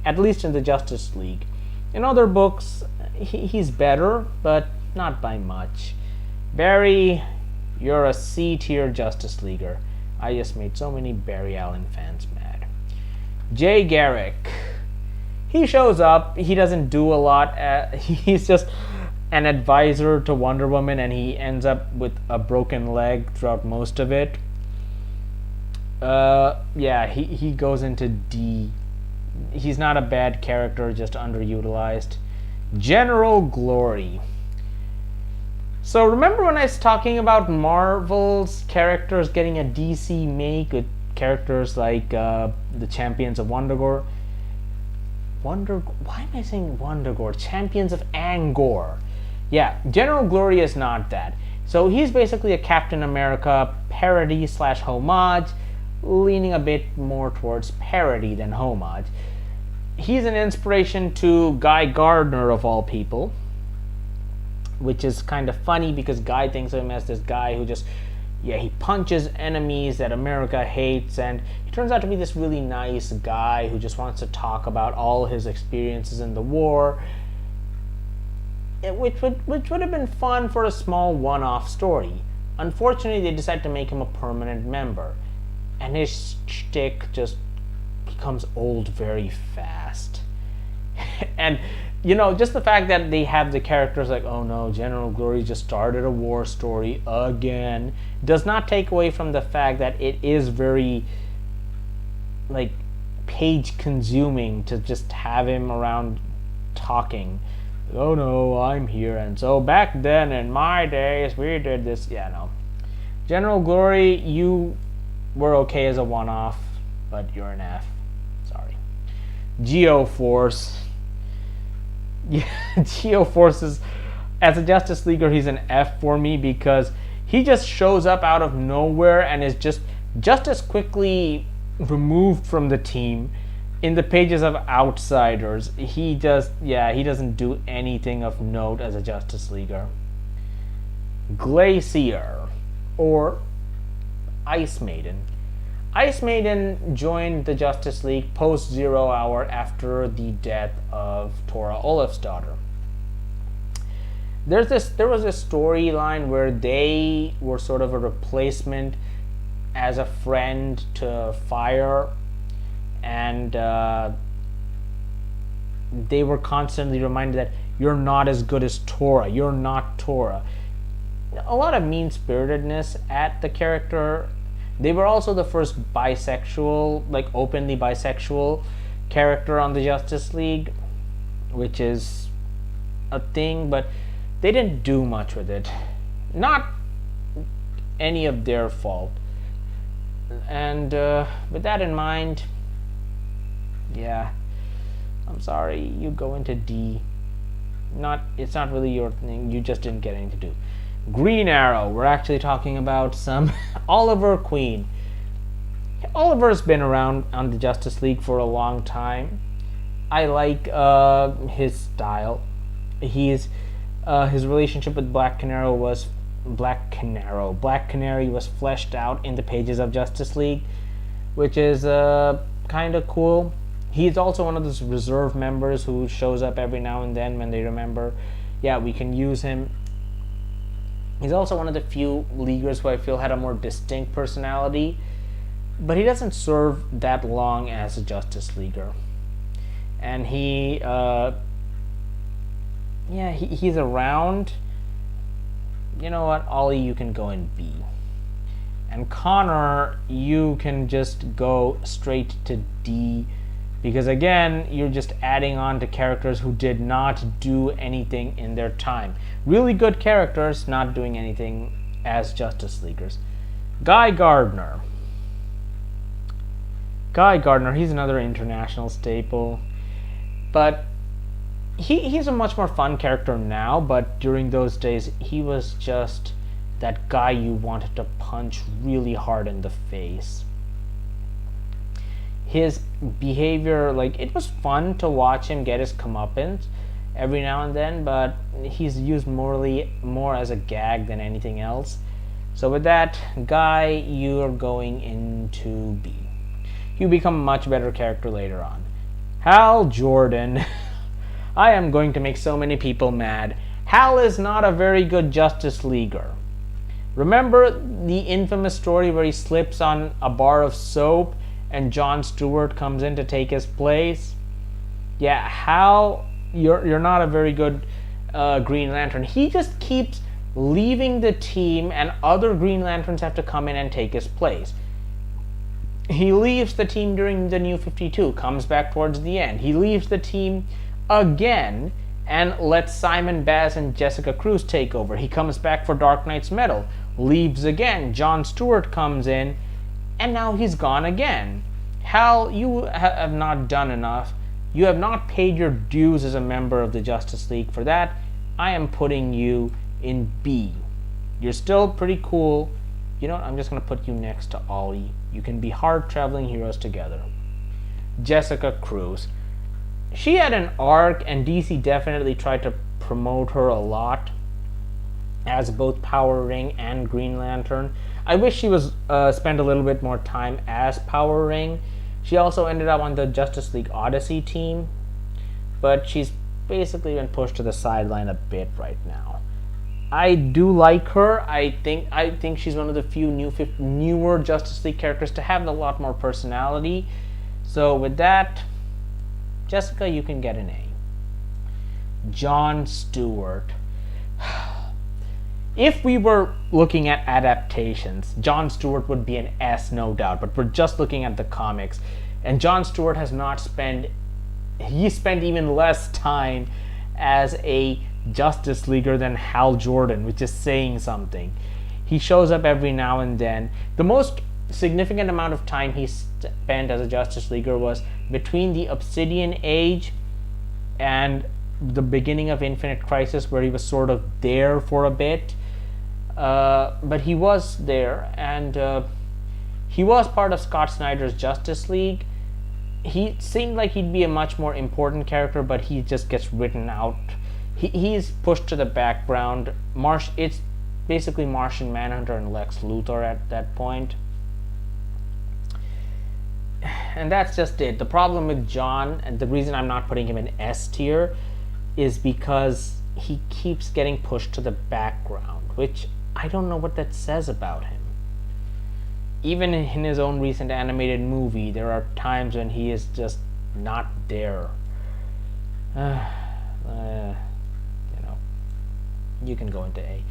at least in the Justice League. In other books, he's better, but not by much. Barry, you're a C-tier Justice Leaguer. I just made so many Barry Allen fans mad. Jay Garrick. He shows up. He doesn't do a lot. He's just an advisor to Wonder Woman, and he ends up with a broken leg throughout most of it. Yeah, he goes into D. He's not a bad character, just underutilized. General Glory. So remember when I was talking about Marvel's characters getting a DC make with characters like the Champions of Why am I saying Wondergore? Champions of Angor. Yeah, General Glory is not that. So he's basically a Captain America parody / homage, leaning a bit more towards parody than homage. He's an inspiration to Guy Gardner, of all people, which is kind of funny because Guy thinks of him as this guy who just, he punches enemies that America hates, and he turns out to be this really nice guy who just wants to talk about all his experiences in the war, which would have been fun for a small one-off story. Unfortunately, they decided to make him a permanent member, and his shtick just becomes old very fast. And just the fact that they have the characters like, oh no, General Glory just started a war story again, does not take away from the fact that it is very, page consuming to just have him around talking. Oh no, I'm here, and so back then in my days we did this. Yeah, no. General Glory, you were okay as a one-off, but you're an F. Sorry. Geo-Force. Yeah, Geo-Force is, as a Justice Leaguer, he's an F for me because he just shows up out of nowhere and is just as quickly removed from the team in the pages of Outsiders. He doesn't do anything of note as a Justice Leaguer. Glacier, or Ice Maiden. Ice Maiden joined the Justice League post 0 Hour after the death of Tora Olafsdottir. There was this storyline where they were sort of a replacement as a friend to Fire, and they were constantly reminded that you're not as good as Tora. You're not Tora. A lot of mean-spiritedness at the character. They were also the first bisexual, openly bisexual character on the Justice League, which is a thing, but they didn't do much with it. Not any of their fault. And with that in mind, I'm sorry, you go into D. It's not really your thing. You just didn't get anything to do. Green Arrow. We're actually talking about some Oliver Queen. Oliver's been around on the Justice League for a long time. I like his style. He's his relationship with Black Canary was fleshed out in the pages of Justice League, which is kind of cool. He's also one of those reserve members who shows up every now and then when they remember, yeah, we can use him. He's also one of the few Leaguers who I feel had a more distinct personality, but he doesn't serve that long as a Justice Leaguer. And he's around. You know what, Ollie, you can go in B. And Connor, you can just go straight to D, because again, you're just adding on to characters who did not do anything in their time. Really good characters, not doing anything as Justice Leaguers. Guy Gardner. He's another international staple. But he's a much more fun character now, but during those days, he was just that guy you wanted to punch really hard in the face. His behavior, like, it was fun to watch him get his comeuppance every now and then, but he's used more as a gag than anything else. So with that, Guy, you're going into B. You become a much better character later on. Hal Jordan. I am going to make so many people mad. Hal is not a very good Justice Leaguer. Remember the infamous story where he slips on a bar of soap and Jon Stewart comes in to take his place? Yeah, Hal, you're not a very good Green Lantern. He just keeps leaving the team and other Green Lanterns have to come in and take his place. He leaves the team during the New 52, comes back towards the end. He leaves the team again and lets Simon Baz and Jessica Cruz take over. He comes back for Dark Knight's Metal, leaves again. Jon Stewart comes in, and now he's gone again. Hal, you have not done enough. You have not paid your dues as a member of the Justice League. For that, I am putting you in B. You're still pretty cool. You know what? I'm just going to put you next to Ollie. You can be hard-traveling heroes together. Jessica Cruz. She had an arc, and DC definitely tried to promote her a lot as both Power Ring and Green Lantern. I wish she was spent a little bit more time as Power Ring. She also ended up on the Justice League Odyssey team, but she's basically been pushed to the sideline a bit right now. I do like her. I think she's one of the few newer Justice League characters to have a lot more personality. So with that, Jessica, you can get an A. Jon Stewart. If we were looking at adaptations, Jon Stewart would be an S, no doubt, but we're just looking at the comics. And Jon Stewart has not spent, he spent even less time as a Justice Leaguer than Hal Jordan, which is saying something. He shows up every now and then. The most significant amount of time he spent as a Justice Leaguer was between the Obsidian Age and the beginning of Infinite Crisis, where he was sort of there for a bit. But he was there, and he was part of Scott Snyder's Justice League. He seemed like he'd be a much more important character, but he just gets written out. He's pushed to the background. It's basically Martian Manhunter and Lex Luthor at that point. And that's just it. The problem with John, and the reason I'm not putting him in S tier, is because he keeps getting pushed to the background, which I don't know what that says about him. Even in his own recent animated movie, there are times when he is just not there. You can go into A.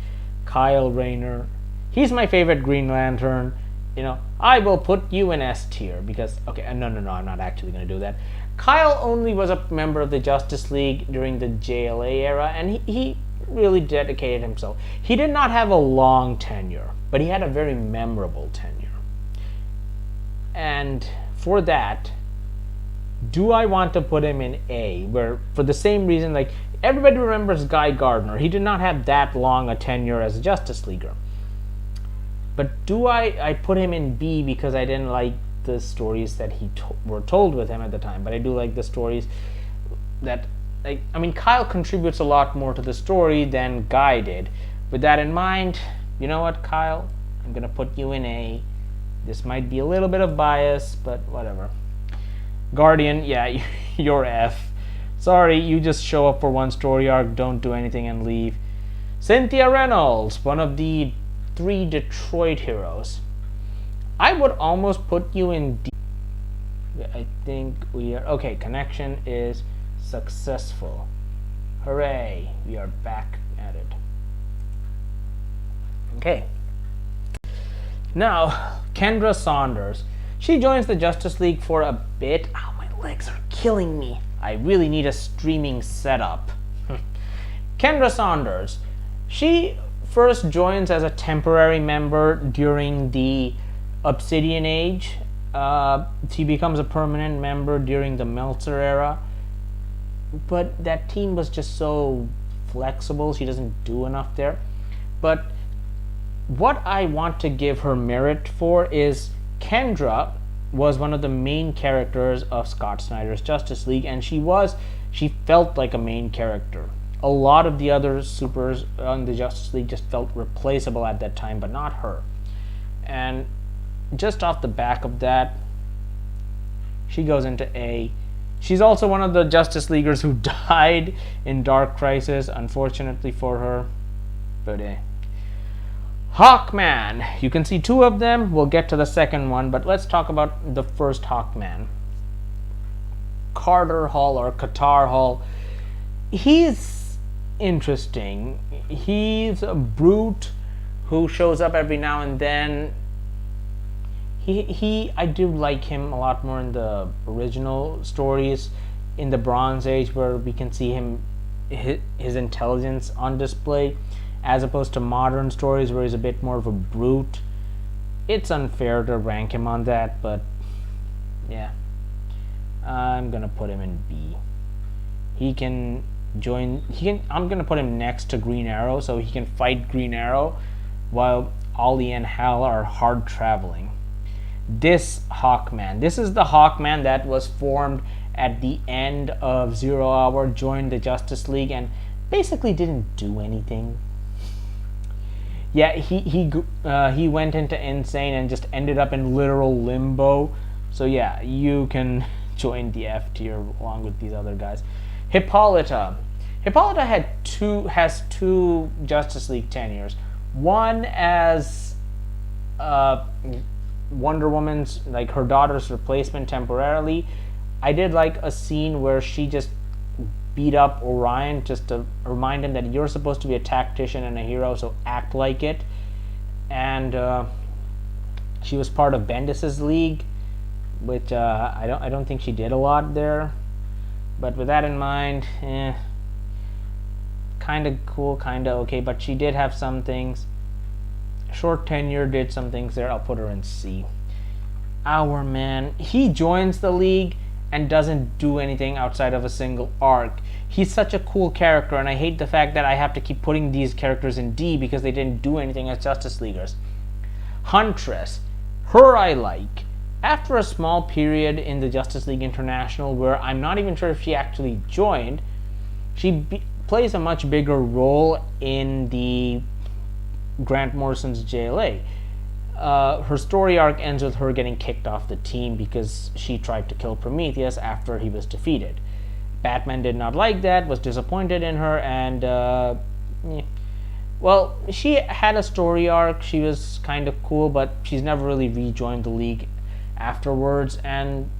Kyle Rayner. He's my favorite Green Lantern. I will put you in S tier because, okay, no, I'm not actually going to do that. Kyle only was a member of the Justice League during the JLA era, and he really dedicated himself. He did not have a long tenure, but he had a very memorable tenure. And for that, do I want to put him in A, where for the same reason, like, everybody remembers Guy Gardner. He did not have that long a tenure as a Justice Leaguer. But do I put him in B because I didn't like the stories that were told with him at the time, but I do like the stories that, like, I mean, Kyle contributes a lot more to the story than Guy did. With that in mind, you know what, Kyle? I'm gonna put you in A. This might be a little bit of bias, but whatever. Guardian, yeah, you're F. Sorry, you just show up for one story arc, don't do anything, and leave. Cynthia Reynolds, one of the 3 Detroit heroes. I would almost put you in D. I think we are okay. Connection is successful. Hooray, we are back at it. Okay. Now, Kendra Saunders. She joins the Justice League for a bit. Ow, my legs are killing me. I really need a streaming setup. Kendra Saunders. She first joins as a temporary member during the Obsidian Age. She becomes a permanent member during the Meltzer era. But that team was just so flexible. She doesn't do enough there. But what I want to give her merit for is Kendra was one of the main characters of Scott Snyder's Justice League, and she felt like a main character. A lot of the other supers on the Justice League just felt replaceable at that time, but not her. And just off the back of that, she goes into A. She's also one of the Justice Leaguers who died in Dark Crisis, unfortunately for her, but Hawkman. You can see 2 of them. We'll get to the second one, but let's talk about the first Hawkman. Carter Hall or Qatar Hall. He's interesting. He's a brute who shows up every now and then. I do like him a lot more in the original stories, in the Bronze Age, where we can see his intelligence on display, as opposed to modern stories where he's a bit more of a brute. It's unfair to rank him on that, but yeah, I'm gonna put him in B. I'm gonna put him next to Green Arrow, so he can fight Green Arrow while Ollie and Hal are hard traveling. This Hawkman. This is the Hawkman that was formed at the end of Zero Hour, joined the Justice League, and basically didn't do anything. Yeah, he went into Insane and just ended up in literal limbo. So yeah, you can join the F tier along with these other guys. Hippolyta. Hippolyta has 2 Justice League tenures. One as Wonder Woman's, like, her daughter's replacement temporarily. I did like a scene where she just beat up Orion just to remind him that you're supposed to be a tactician and a hero, so act like it. And she was part of Bendis's league, which I don't think she did a lot there. But with that in mind, kind of cool, kind of okay. But she did have some things. Short tenure, did some things there. I'll put her in C. Our man, he joins the league and doesn't do anything outside of a single arc. He's such a cool character, and I hate the fact that I have to keep putting these characters in D because they didn't do anything as Justice Leaguers. Huntress. Her I like. After a small period in the Justice League International where I'm not even sure if she actually joined, she plays a much bigger role in the Grant Morrison's JLA. Her story arc ends with her getting kicked off the team because she tried to kill Prometheus after he was defeated. Batman did not like that, was disappointed in her, and well, she had a story arc. She was kind of cool, but she's never really rejoined the league afterwards, and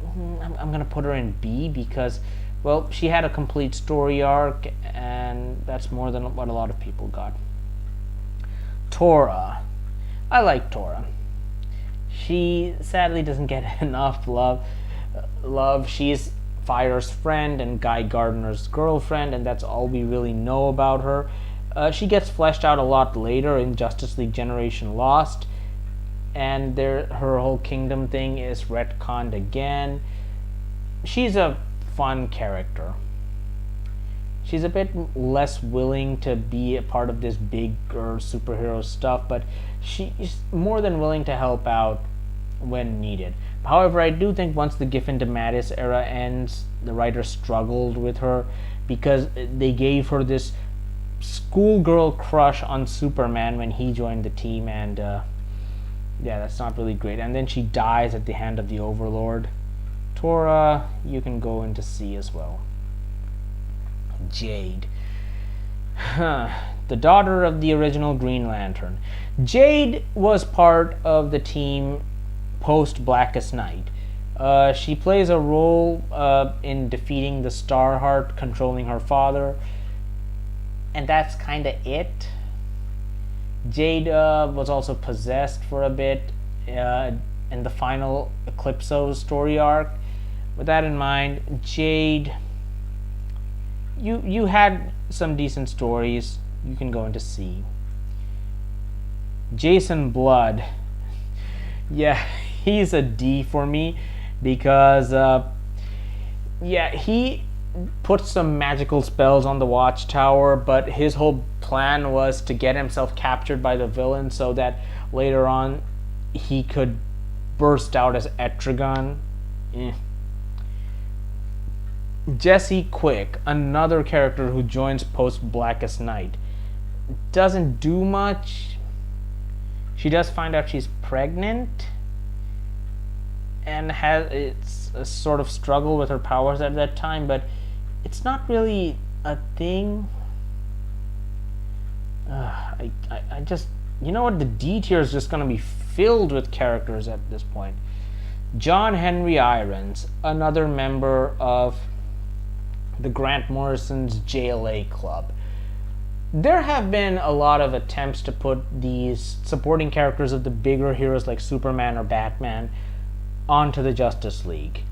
I'm gonna put her in B because, well, she had a complete story arc, and that's more than what a lot of people got. Tora. I like Tora. She sadly doesn't get enough love. She's Fire's friend and Guy Gardner's girlfriend, and that's all we really know about her. She gets fleshed out a lot later in Justice League Generation Lost, and her whole kingdom thing is retconned again. She's a fun character. She's a bit less willing to be a part of this bigger superhero stuff, but she's more than willing to help out when needed. However, I do think once the Giffen DeMatteis era ends, the writers struggled with her because they gave her this schoolgirl crush on Superman when he joined the team, and yeah, that's not really great. And then she dies at the hand of the Overlord. Tora, you can go into C as well. Jade. The daughter of the original Green Lantern. Jade was part of the team post Blackest Night. She plays a role in defeating the Starheart, controlling her father, and that's kind of it. Jade was also possessed for a bit in the final Eclipso story arc. With that in mind, Jade, you had some decent stories. You can go into C. Jason Blood. Yeah, he's a D for me because yeah, he put some magical spells on the Watchtower, but his whole plan was to get himself captured by the villain so that later on he could burst out as Etrigan. Jessie Quick, another character who joins post Blackest Night. Doesn't do much. She does find out she's pregnant and has it's a sort of struggle with her powers at that time, but it's not really a thing. I just, you know what, the D tier is just going to be filled with characters at this point. John Henry Irons, another member of the Grant Morrison's JLA Club. There have been a lot of attempts to put these supporting characters of the bigger heroes like Superman or Batman onto the Justice League.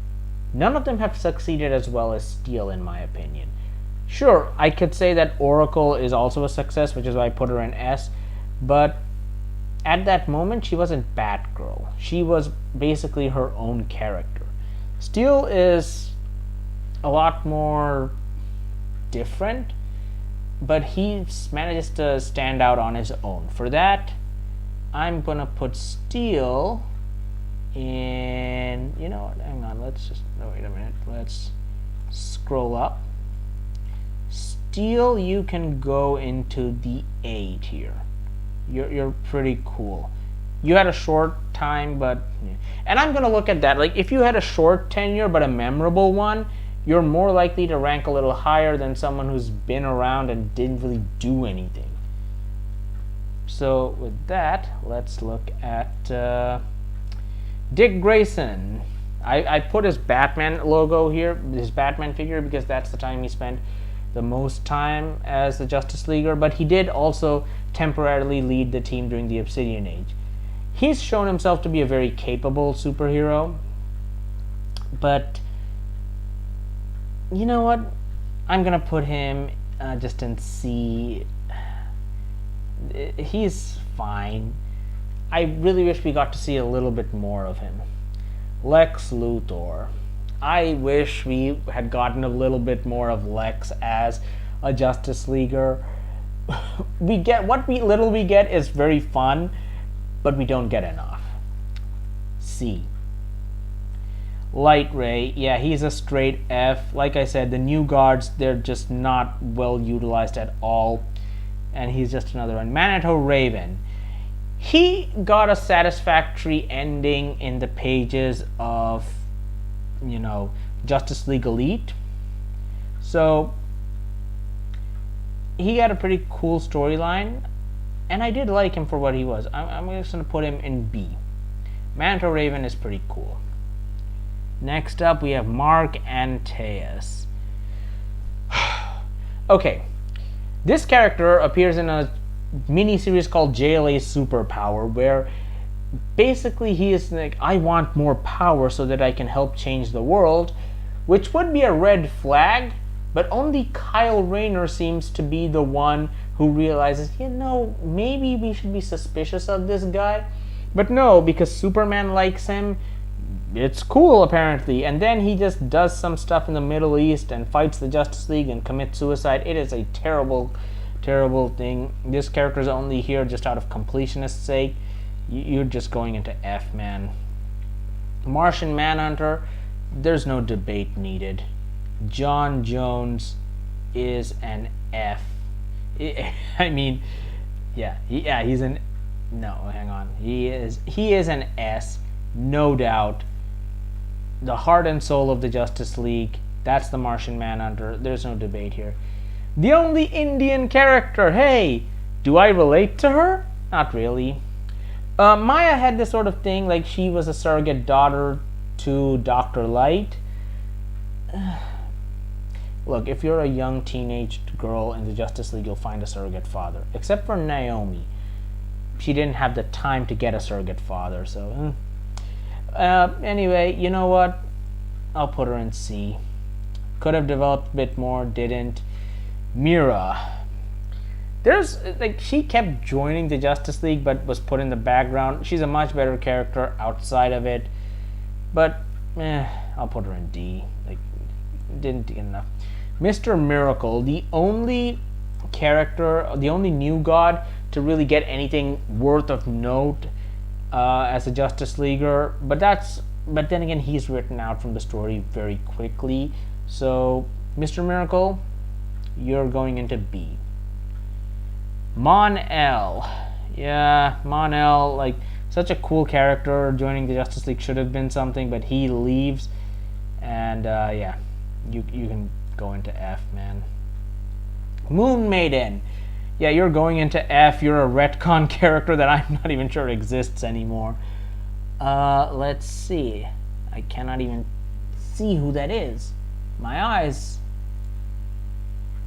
None of them have succeeded as well as Steel, in my opinion. Sure, I could say that Oracle is also a success, which is why I put her in S, but at that moment, she wasn't Batgirl. She was basically her own character. Steel is a lot more different, but he manages to stand out on his own. For that, I'm gonna put Steel in, you know what, hang on, let's just, no, wait a minute, let's scroll up. Steel, you can go into the A tier. You're pretty cool. You had a short time, but, and I'm gonna look at that, like, if you had a short tenure but a memorable one, you're more likely to rank a little higher than someone who's been around and didn't really do anything. So with that, let's look at Dick Grayson. I put his Batman logo here, his Batman figure, because that's the time he spent the most time as the Justice Leaguer, but he did also temporarily lead the team during the Obsidian Age. He's shown himself to be a very capable superhero, but you know what? I'm gonna put him just in C. He's fine. I really wish we got to see a little bit more of him. Lex Luthor. I wish we had gotten a little bit more of Lex as a Justice Leaguer. We get what little we get is very fun, but we don't get enough. C. Light Ray, yeah, he's a straight F. Like I said, the new guards, they're just not well utilized at all, and he's just another one. Manitou Raven, he got a satisfactory ending in the pages of, you know, Justice League Elite, so he got a pretty cool storyline, and I did like him for what he was. I'm just going to put him in B. Manitou Raven is pretty cool. Next up, we have Mark Antaeus. Okay, this character appears in a mini-series called JLA Superpower, where basically he is like, I want more power so that I can help change the world, which would be a red flag, but only Kyle Rayner seems to be the one who realizes, you know, maybe we should be suspicious of this guy. But no, because Superman likes him, it's cool apparently, and then he just does some stuff in the Middle East and fights the Justice League and commits suicide. It is a terrible, terrible thing. This character is only here just out of completionist's sake. You're just going into F, man. Martian Manhunter, there's no debate needed. John Jones is an F. I mean, he's an no. Hang on, he is an S, no doubt. The heart and soul of the Justice League. That's the Martian Manhunter. There's no debate here. The only Indian character. Hey, do I relate to her? Not really. Maya had this sort of thing, like she was a surrogate daughter to Dr. Light. Look, if you're a young teenage girl in the Justice League, you'll find a surrogate father. Except for Naomi. She didn't have the time to get a surrogate father, so... anyway, you know what? I'll put her in C. Could have developed a bit more, didn't. Mira. There's, like, she kept joining the Justice League, but was put in the background. She's a much better character outside of it. But, I'll put her in D. Like, didn't get enough. Mr. Miracle, the only character, the only new god to really get anything worth of note as a Justice Leaguer, but then again, he's written out from the story very quickly. So, Mr. Miracle, you're going into B. Mon-El. Yeah, Mon-El, like, such a cool character. Joining the Justice League should have been something, but he leaves. And, yeah, you can go into F, man. Moon Maiden. Yeah, you're going into F. You're a retcon character that I'm not even sure exists anymore. Let's see. I cannot even see who that is. My eyes.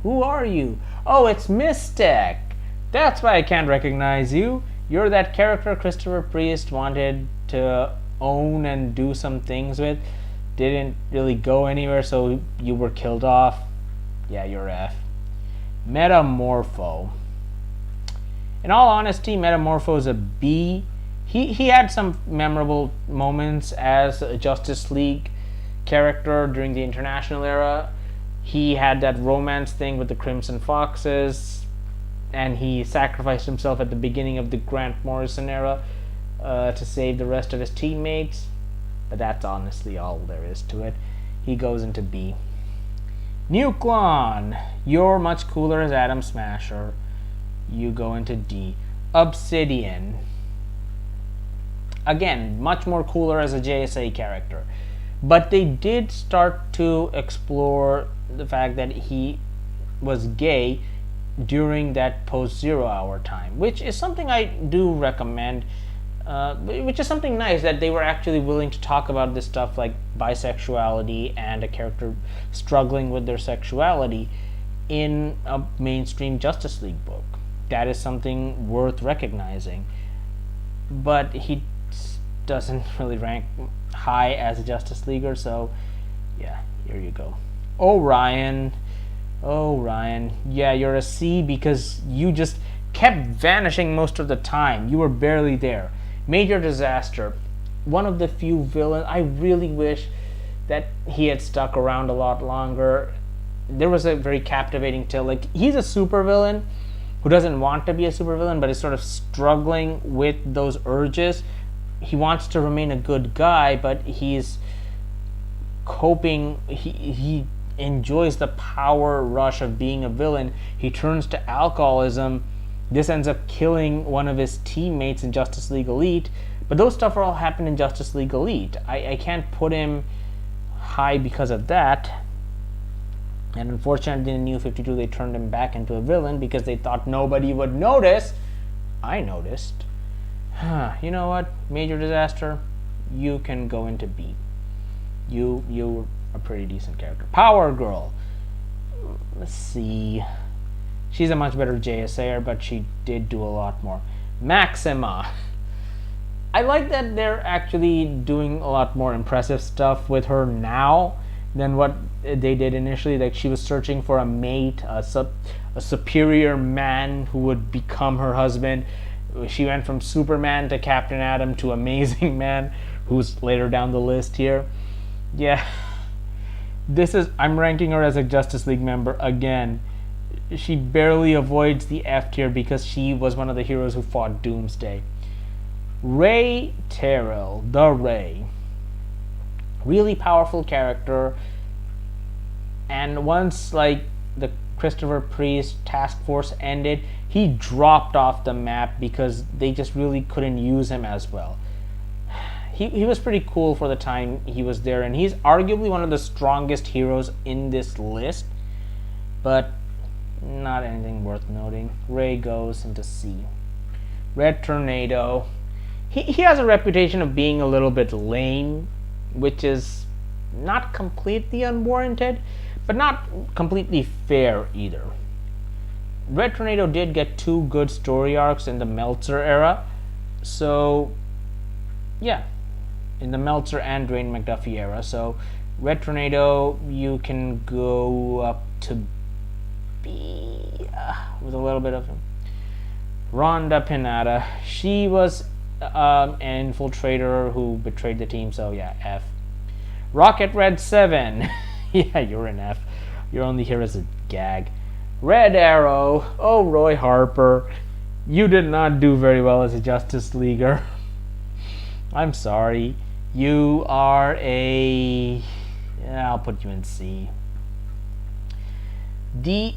Who are you? Oh, it's Mystic. That's why I can't recognize you. You're that character Christopher Priest wanted to own and do some things with. Didn't really go anywhere, so you were killed off. Yeah, you're F. Metamorpho. In all honesty, Metamorpho is a B. He had some memorable moments as a Justice League character during the International era. He had that romance thing with the Crimson Foxes, and he sacrificed himself at the beginning of the Grant Morrison era to save the rest of his teammates. But that's honestly all there is to it. He goes into B. Nuklon. You're much cooler as Atom Smasher. You go into D. Obsidian. Again, much more cooler as a JSA character. But they did start to explore the fact that he was gay during that post-Zero Hour time, which is something I do recommend, which is something nice that they were actually willing to talk about this stuff like bisexuality and a character struggling with their sexuality in a mainstream Justice League book. That is something worth recognizing. But he doesn't really rank high as a Justice Leaguer, so yeah, here you go. Orion. Yeah, you're a C because you just kept vanishing most of the time. You were barely there. Major Disaster. One of the few villains. I really wish that he had stuck around a lot longer. There was a very captivating tale. Like, he's a supervillain who doesn't want to be a supervillain, but is sort of struggling with those urges. He wants to remain a good guy, but he's coping. He enjoys the power rush of being a villain. He turns to alcoholism. This ends up killing one of his teammates in Justice League Elite. But those stuff all happen in Justice League Elite. I can't put him high because of that. And unfortunately, in New 52, they turned him back into a villain because they thought nobody would notice. I noticed. You know what? Major Disaster, you can go into B. You're a pretty decent character. Power Girl. Let's see. She's a much better JSA'er, but she did do a lot more. Maxima. I like that they're actually doing a lot more impressive stuff with her now than what they did initially. Like, she was searching for a mate, a superior man who would become her husband. She went from Superman to Captain Atom to Amazing Man, who's later down the list here. Yeah. I'm ranking her as a Justice League member again. She barely avoids the F tier because she was one of the heroes who fought Doomsday. Ray Terrell, the Ray. Really powerful character. And once like the Christopher Priest task force ended, he dropped off the map because they just really couldn't use him as well. He was pretty cool for the time he was there, and he's arguably one of the strongest heroes in this list, but not anything worth noting. Ray goes into C. Red Tornado. He has a reputation of being a little bit lame, which is not completely unwarranted, but not completely fair either. Red Tornado did get 2 good story arcs in the Meltzer era, so yeah, in the Meltzer and Dwayne McDuffie era. So Red Tornado, you can go up to B with a little bit of him. Rhonda Pinata, she was an infiltrator who betrayed the team, so yeah, F. Rocket Red 7, yeah, you're an F. You're only here as a gag. Red Arrow, oh, Roy Harper, you did not do very well as a Justice Leaguer. I'm sorry. You are a... yeah, I'll put you in C. The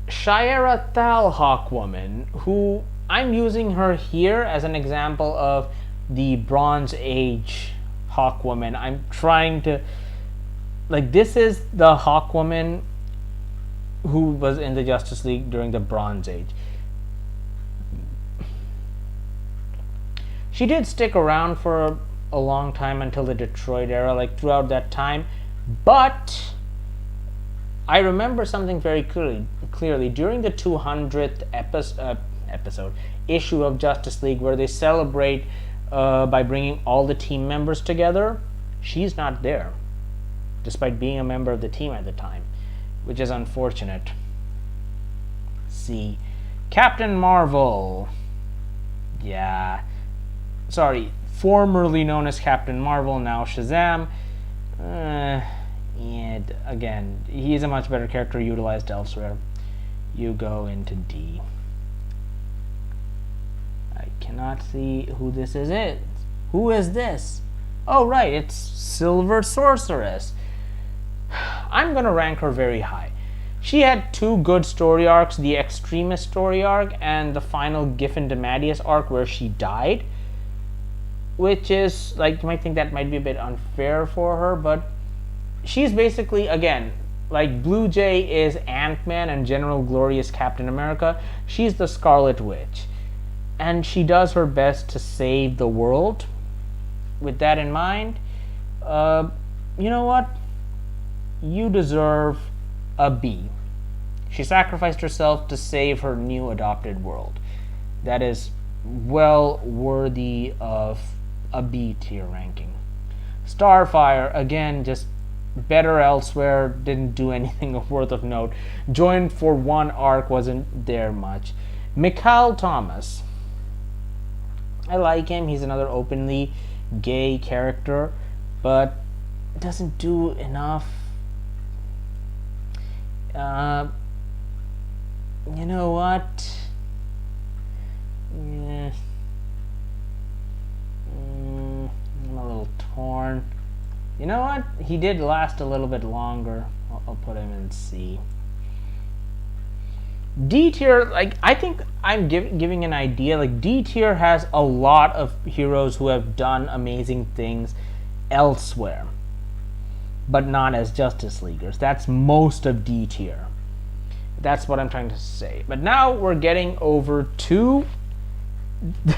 Shira Thal Hawkwoman, who I'm using her here as an example of the Bronze Age Hawkwoman. I'm trying to... like, this is the Hawkwoman who was in the Justice League during the Bronze Age. She did stick around for a long time until the Detroit era, like throughout that time, but I remember something very clearly during the 200th episode issue of Justice League, where they celebrate by bringing all the team members together. She's not there, despite being a member of the team at the time, which is unfortunate. C. Captain Marvel. Yeah. Sorry, formerly known as Captain Marvel, now Shazam. And again, he's a much better character utilized elsewhere. You go into D. I cannot see who this is. Who is this? Oh, right, it's Silver Sorceress. I'm gonna rank her very high. She had 2 good story arcs, the Extremist story arc and the final Giffen DeMatteis arc where she died, which is, like, you might think that might be a bit unfair for her, but she's basically, again, like Blue Jay is Ant-Man and General Glory is Captain America. She's the Scarlet Witch, and she does her best to save the world. With that in mind, you know what? You deserve a B. She sacrificed herself to save her new adopted world. That is well worthy of a B tier ranking. Starfire, again, just better elsewhere, didn't do anything of worth of note. Joined for 1 arc, wasn't there much. Mikhail Thomas, I like him. He's another openly gay character, but doesn't do enough. You know what? Yeah. I'm a little torn. You know what? He did last a little bit longer. I'll put him in C. D tier, like, I think I'm giving an idea. Like, D tier has a lot of heroes who have done amazing things elsewhere, but not as Justice Leaguers. That's most of D tier. That's what I'm trying to say. But now we're getting over to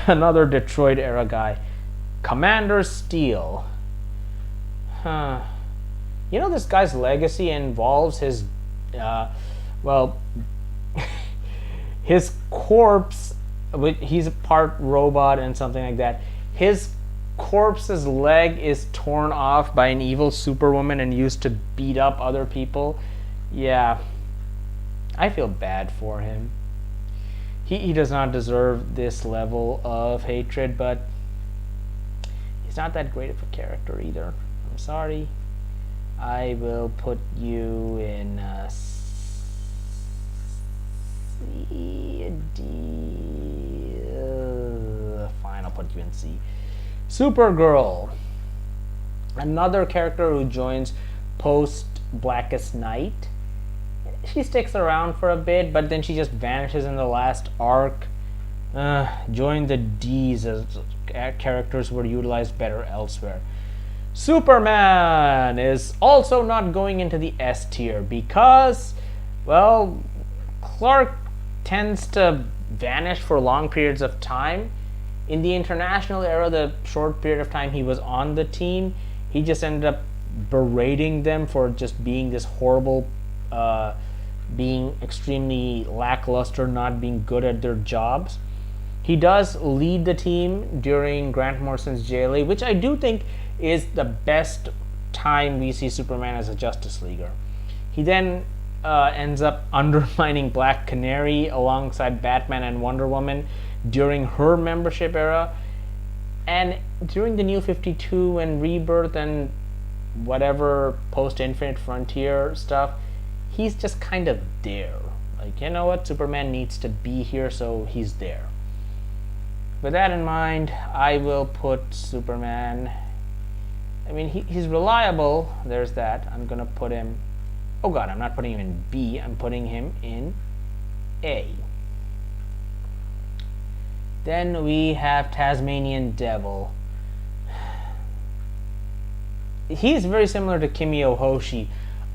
another Detroit era guy, Commander Steel. Huh. You know, this guy's legacy involves his, well, his corpse. He's a part robot and something like that. His corpse's leg is torn off by an evil superwoman and used to beat up other people. Yeah, I feel bad for him. He does not deserve this level of hatred, but he's not that great of a character either. I'm sorry. I will put you in C, D. Fine, I'll put you in C. Supergirl. Another character who joins post Blackest Night. She sticks around for a bit, but then she just vanishes in the last arc. Join the D's, as characters were utilized better elsewhere. Superman is also not going into the S tier because, well, Clark tends to vanish for long periods of time. In the international era, the short period of time he was on the team, he just ended up berating them for just being this horrible, being extremely lackluster, not being good at their jobs. He does lead the team during Grant Morrison's JLA, which I do think is the best time we see Superman as a Justice Leaguer. He then ends up undermining Black Canary alongside Batman and Wonder Woman during her membership era. And during the New 52 and Rebirth and whatever post-Infinite Frontier stuff, he's just kind of there. Like, you know what? Superman needs to be here, so he's there. With that in mind, I will put Superman. I mean, he's reliable. There's that. I'm going to put him. Oh, God, I'm not putting him in B. I'm putting him in A. Then we have Tasmanian Devil. He's very similar to Kimio Hoshi.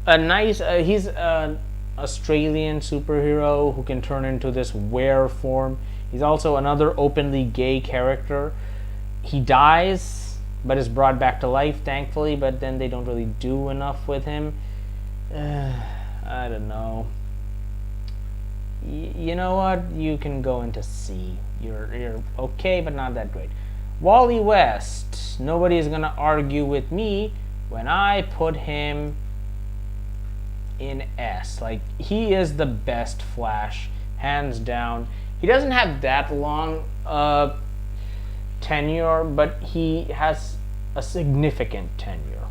He's an Australian superhero who can turn into this were form. He's also another openly gay character. He dies, but is brought back to life, thankfully, but then they don't really do enough with him. I don't know. You know what? You can go into C. You're okay, but not that great. Wally West. Nobody is going to argue with me when I put him in S. Like, he is the best Flash, hands down. He doesn't have that long tenure, but he has a significant tenure.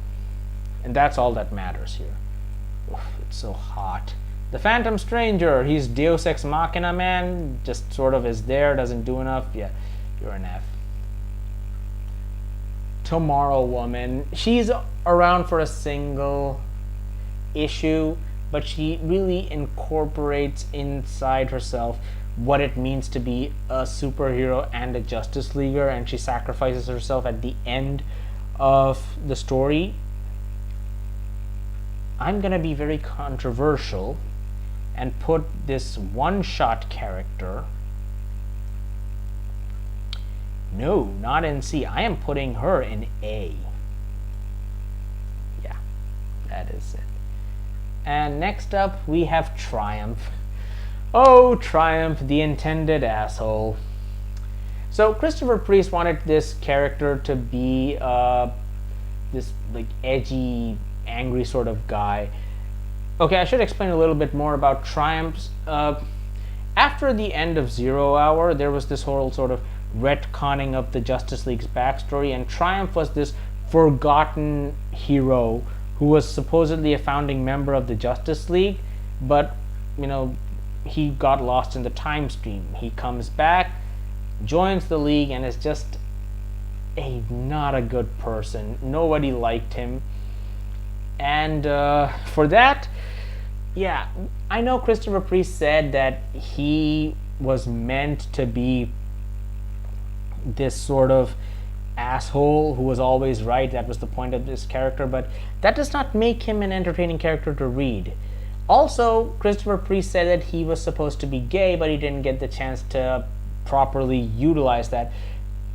And that's all that matters here. Oof, it's so hot. The Phantom Stranger, he's Deus Ex Machina, man. Just sort of is there, doesn't do enough. Yeah, you're an F. Tomorrow Woman, she's around for a single issue, but she really incorporates inside herself what it means to be a superhero and a Justice Leaguer, and she sacrifices herself at the end of the story. I'm gonna be very controversial and put this one-shot character, no, not in C. I am putting her in A. Yeah, that is it. And next up we have Triumph. Oh, Triumph, the intended asshole. So Christopher Priest wanted this character to be this like edgy, angry sort of guy. Okay, I should explain a little bit more about Triumph's. After the end of Zero Hour, there was this whole sort of retconning of the Justice League's backstory, and Triumph was this forgotten hero who was supposedly a founding member of the Justice League, but, you know, he got lost in the time stream. He comes back, joins the League, and is just not a good person. Nobody liked him. And for that, yeah, I know Christopher Priest said that he was meant to be this sort of asshole who was always right. That was the point of this character, but that does not make him an entertaining character to read. Also, Christopher Priest said that he was supposed to be gay, but he didn't get the chance to properly utilize that,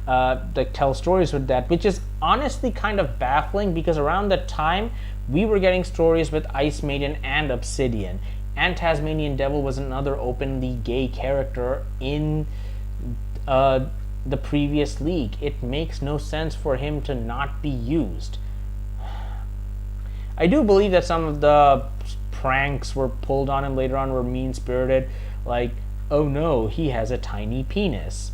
like tell stories with that, which is honestly kind of baffling, because around that time we were getting stories with Ice Maiden and Obsidian, and Tasmanian Devil was another openly gay character in the previous League. It makes no sense for him to not be used. I do believe that some of the pranks were pulled on him later on were mean-spirited, like, oh no, he has a tiny penis.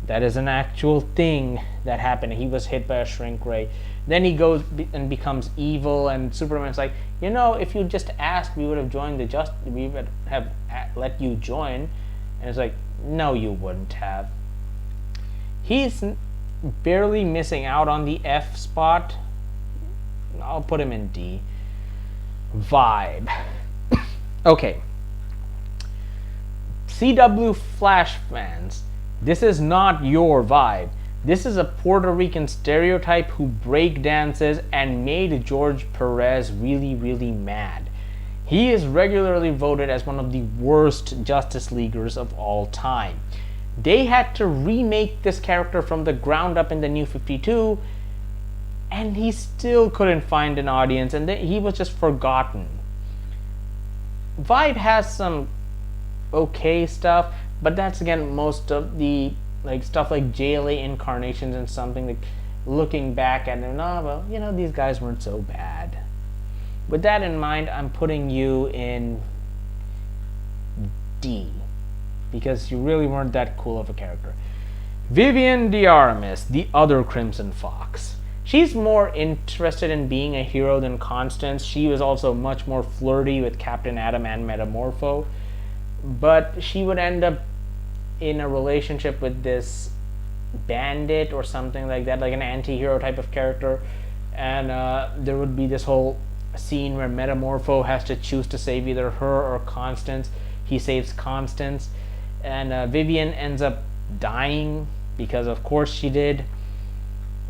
That is an actual thing that happened. He was hit by a shrink ray. Then he goes and becomes evil, and Superman's like, you know, if you just asked, we would have joined we would have let you join. And it's like, no, you wouldn't have. He's barely missing out on the F spot. I'll put him in D. Vibe. Okay. CW Flash fans, this is not your Vibe. This is a Puerto Rican stereotype who break dances and made George Perez really, really mad. He is regularly voted as one of the worst Justice Leaguers of all time. They had to remake this character from the ground up in the New 52, and he still couldn't find an audience, and he was just forgotten. Vibe has some okay stuff, but that's again most of the stuff like JLA incarnations and something like looking back at them, oh well, you know, these guys weren't so bad. With that in mind, I'm putting you in D because you really weren't that cool of a character. Vivian Diaramis, the other Crimson Fox. She's more interested in being a hero than Constance. She was also much more flirty with Captain Atom and Metamorpho, but she would end up in a relationship with this bandit or something like that, like an anti-hero type of character, and there would be this whole scene where Metamorpho has to choose to save either her or Constance. He saves Constance, and Vivian ends up dying because of course she did.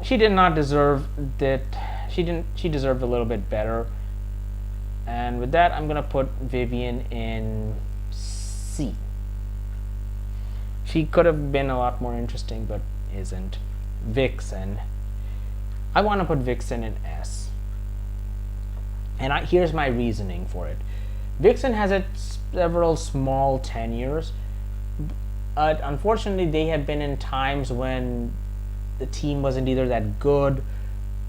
She did not deserve that. She deserved a little bit better. And with that, I'm gonna put Vivian in C. She could have been a lot more interesting, but isn't. Vixen. I want to put Vixen in S. And here's my reasoning for it. Vixen has had several small tenures, but unfortunately they have been in times when the team wasn't either that good,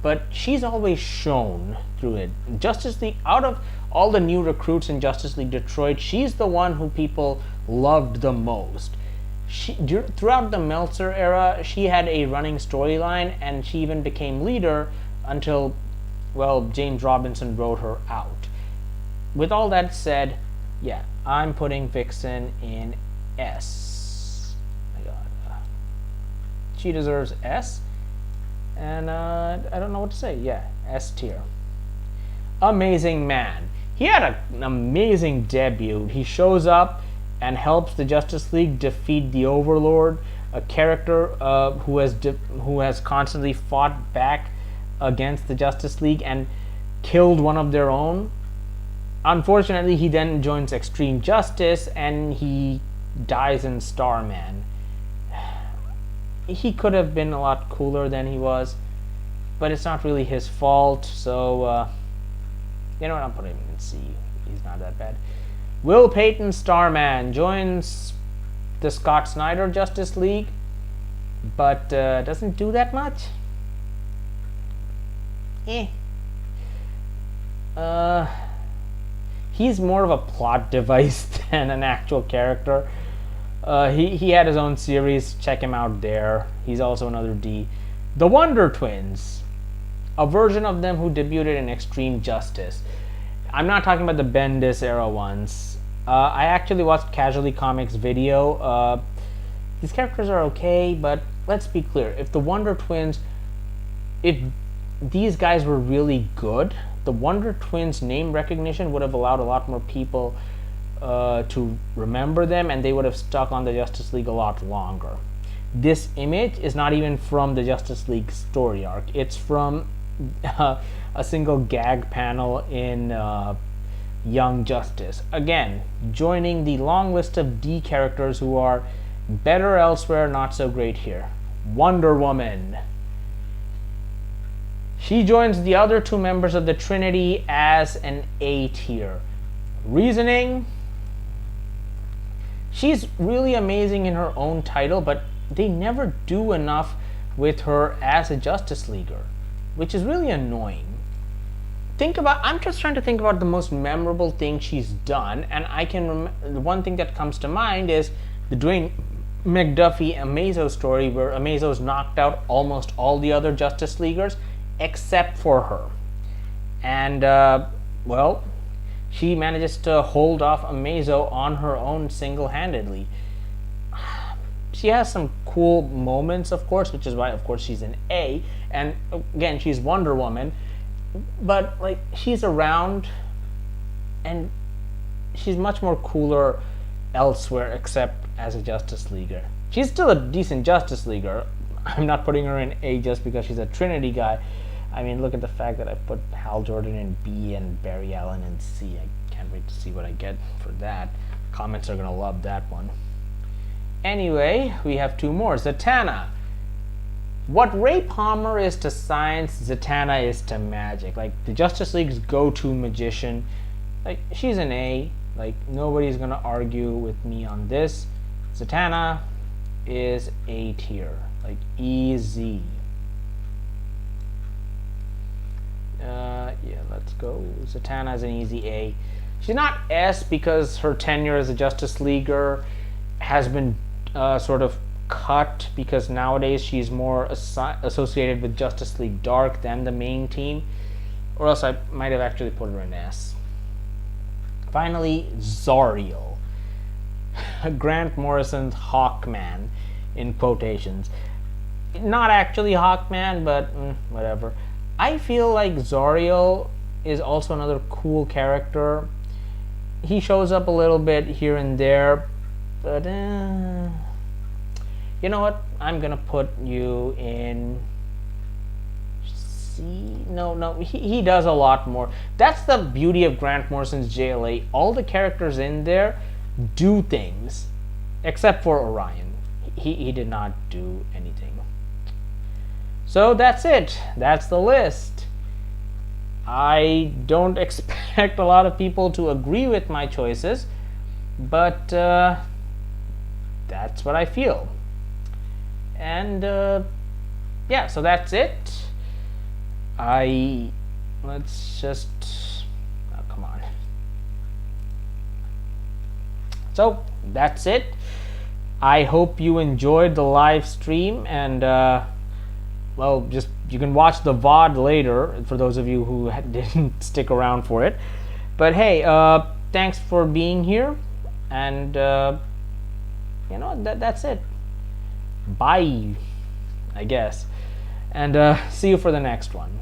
but she's always shown through it. Justice League, out of all the new recruits in Justice League Detroit, she's the one who people loved the most. Throughout the Meltzer era, she had a running storyline, and she even became leader until, well, James Robinson wrote her out. With all that said, yeah, I'm putting Vixen in S. My God, she deserves S, and I don't know what to say. Yeah, S tier. Amazing Man. He had an amazing debut. He shows up and helps the Justice League defeat the Overlord, a character who has constantly fought back against the Justice League and killed one of their own. Unfortunately, he then joins Extreme Justice and he dies in Starman. He could have been a lot cooler than he was, but it's not really his fault, so you know what, I'm putting him in C. He's not that bad. Will Payton Starman joins the Scott Snyder Justice League, but doesn't do that much. He's more of a plot device than an actual character. He had his own series. Check him out there. He's also another D. The Wonder Twins, a version of them who debuted in Extreme Justice. I'm not talking about the Bendis era ones. I actually watched Casually Comics video. These characters are okay, but let's be clear. If the Wonder Twins, if these guys were really good, the Wonder Twins name recognition would have allowed a lot more people to remember them, and they would have stuck on the Justice League a lot longer. This image is not even from the Justice League story arc. It's from a single gag panel in Young Justice. Again, joining the long list of D characters who are better elsewhere, not so great here. Wonder Woman. She joins the other two members of the Trinity as an A tier. Reasoning? She's really amazing in her own title, but they never do enough with her as a Justice Leaguer, which is really annoying. I'm just trying to think about the most memorable thing she's done, and the one thing that comes to mind is the Dwayne McDuffie Amazo story, where Amazo's knocked out almost all the other Justice Leaguers except for her. And, well, she manages to hold off Amazo on her own single-handedly. She has some cool moments, of course, which is why, of course, she's an A. And, again, she's Wonder Woman. but like she's around, and she's much more cooler elsewhere except as a Justice Leaguer. She's still a decent Justice Leaguer. I'm not putting her in A just because she's a Trinity guy. I mean, look at the fact that I put Hal Jordan in B and Barry Allen in C. I can't wait to see what I get for that. Comments are gonna love that one. Anyway, we have two more. Zatanna. What Ray Palmer is to science, Zatanna is to magic. Like the Justice League's go-to magician. Like she's an A. Like nobody's gonna argue with me on this. Zatanna is A tier. Like easy. Yeah, let's go. Zatanna is an easy A. She's not S because her tenure as a Justice Leaguer has been sort of cut, because nowadays she's more associated with Justice League Dark than the main team, or else I might have actually put her in S. Finally, Zoriel. Grant Morrison's Hawkman, in quotations. Not actually Hawkman, but whatever. I feel like Zoriel is also another cool character. He shows up a little bit here and there, but you know what? I'm gonna put you in C. No, he does a lot more. That's the beauty of Grant Morrison's JLA. All the characters in there do things, except for Orion. He did not do anything. So that's it. That's the list. I don't expect a lot of people to agree with my choices, but that's what I feel. And yeah, so that's it. Let's just, oh, come on. So that's it. I hope you enjoyed the live stream, and well, just you can watch the VOD later for those of you who didn't stick around for it. But hey, thanks for being here, and you know, that's it. Bye, I guess, and see you for the next one.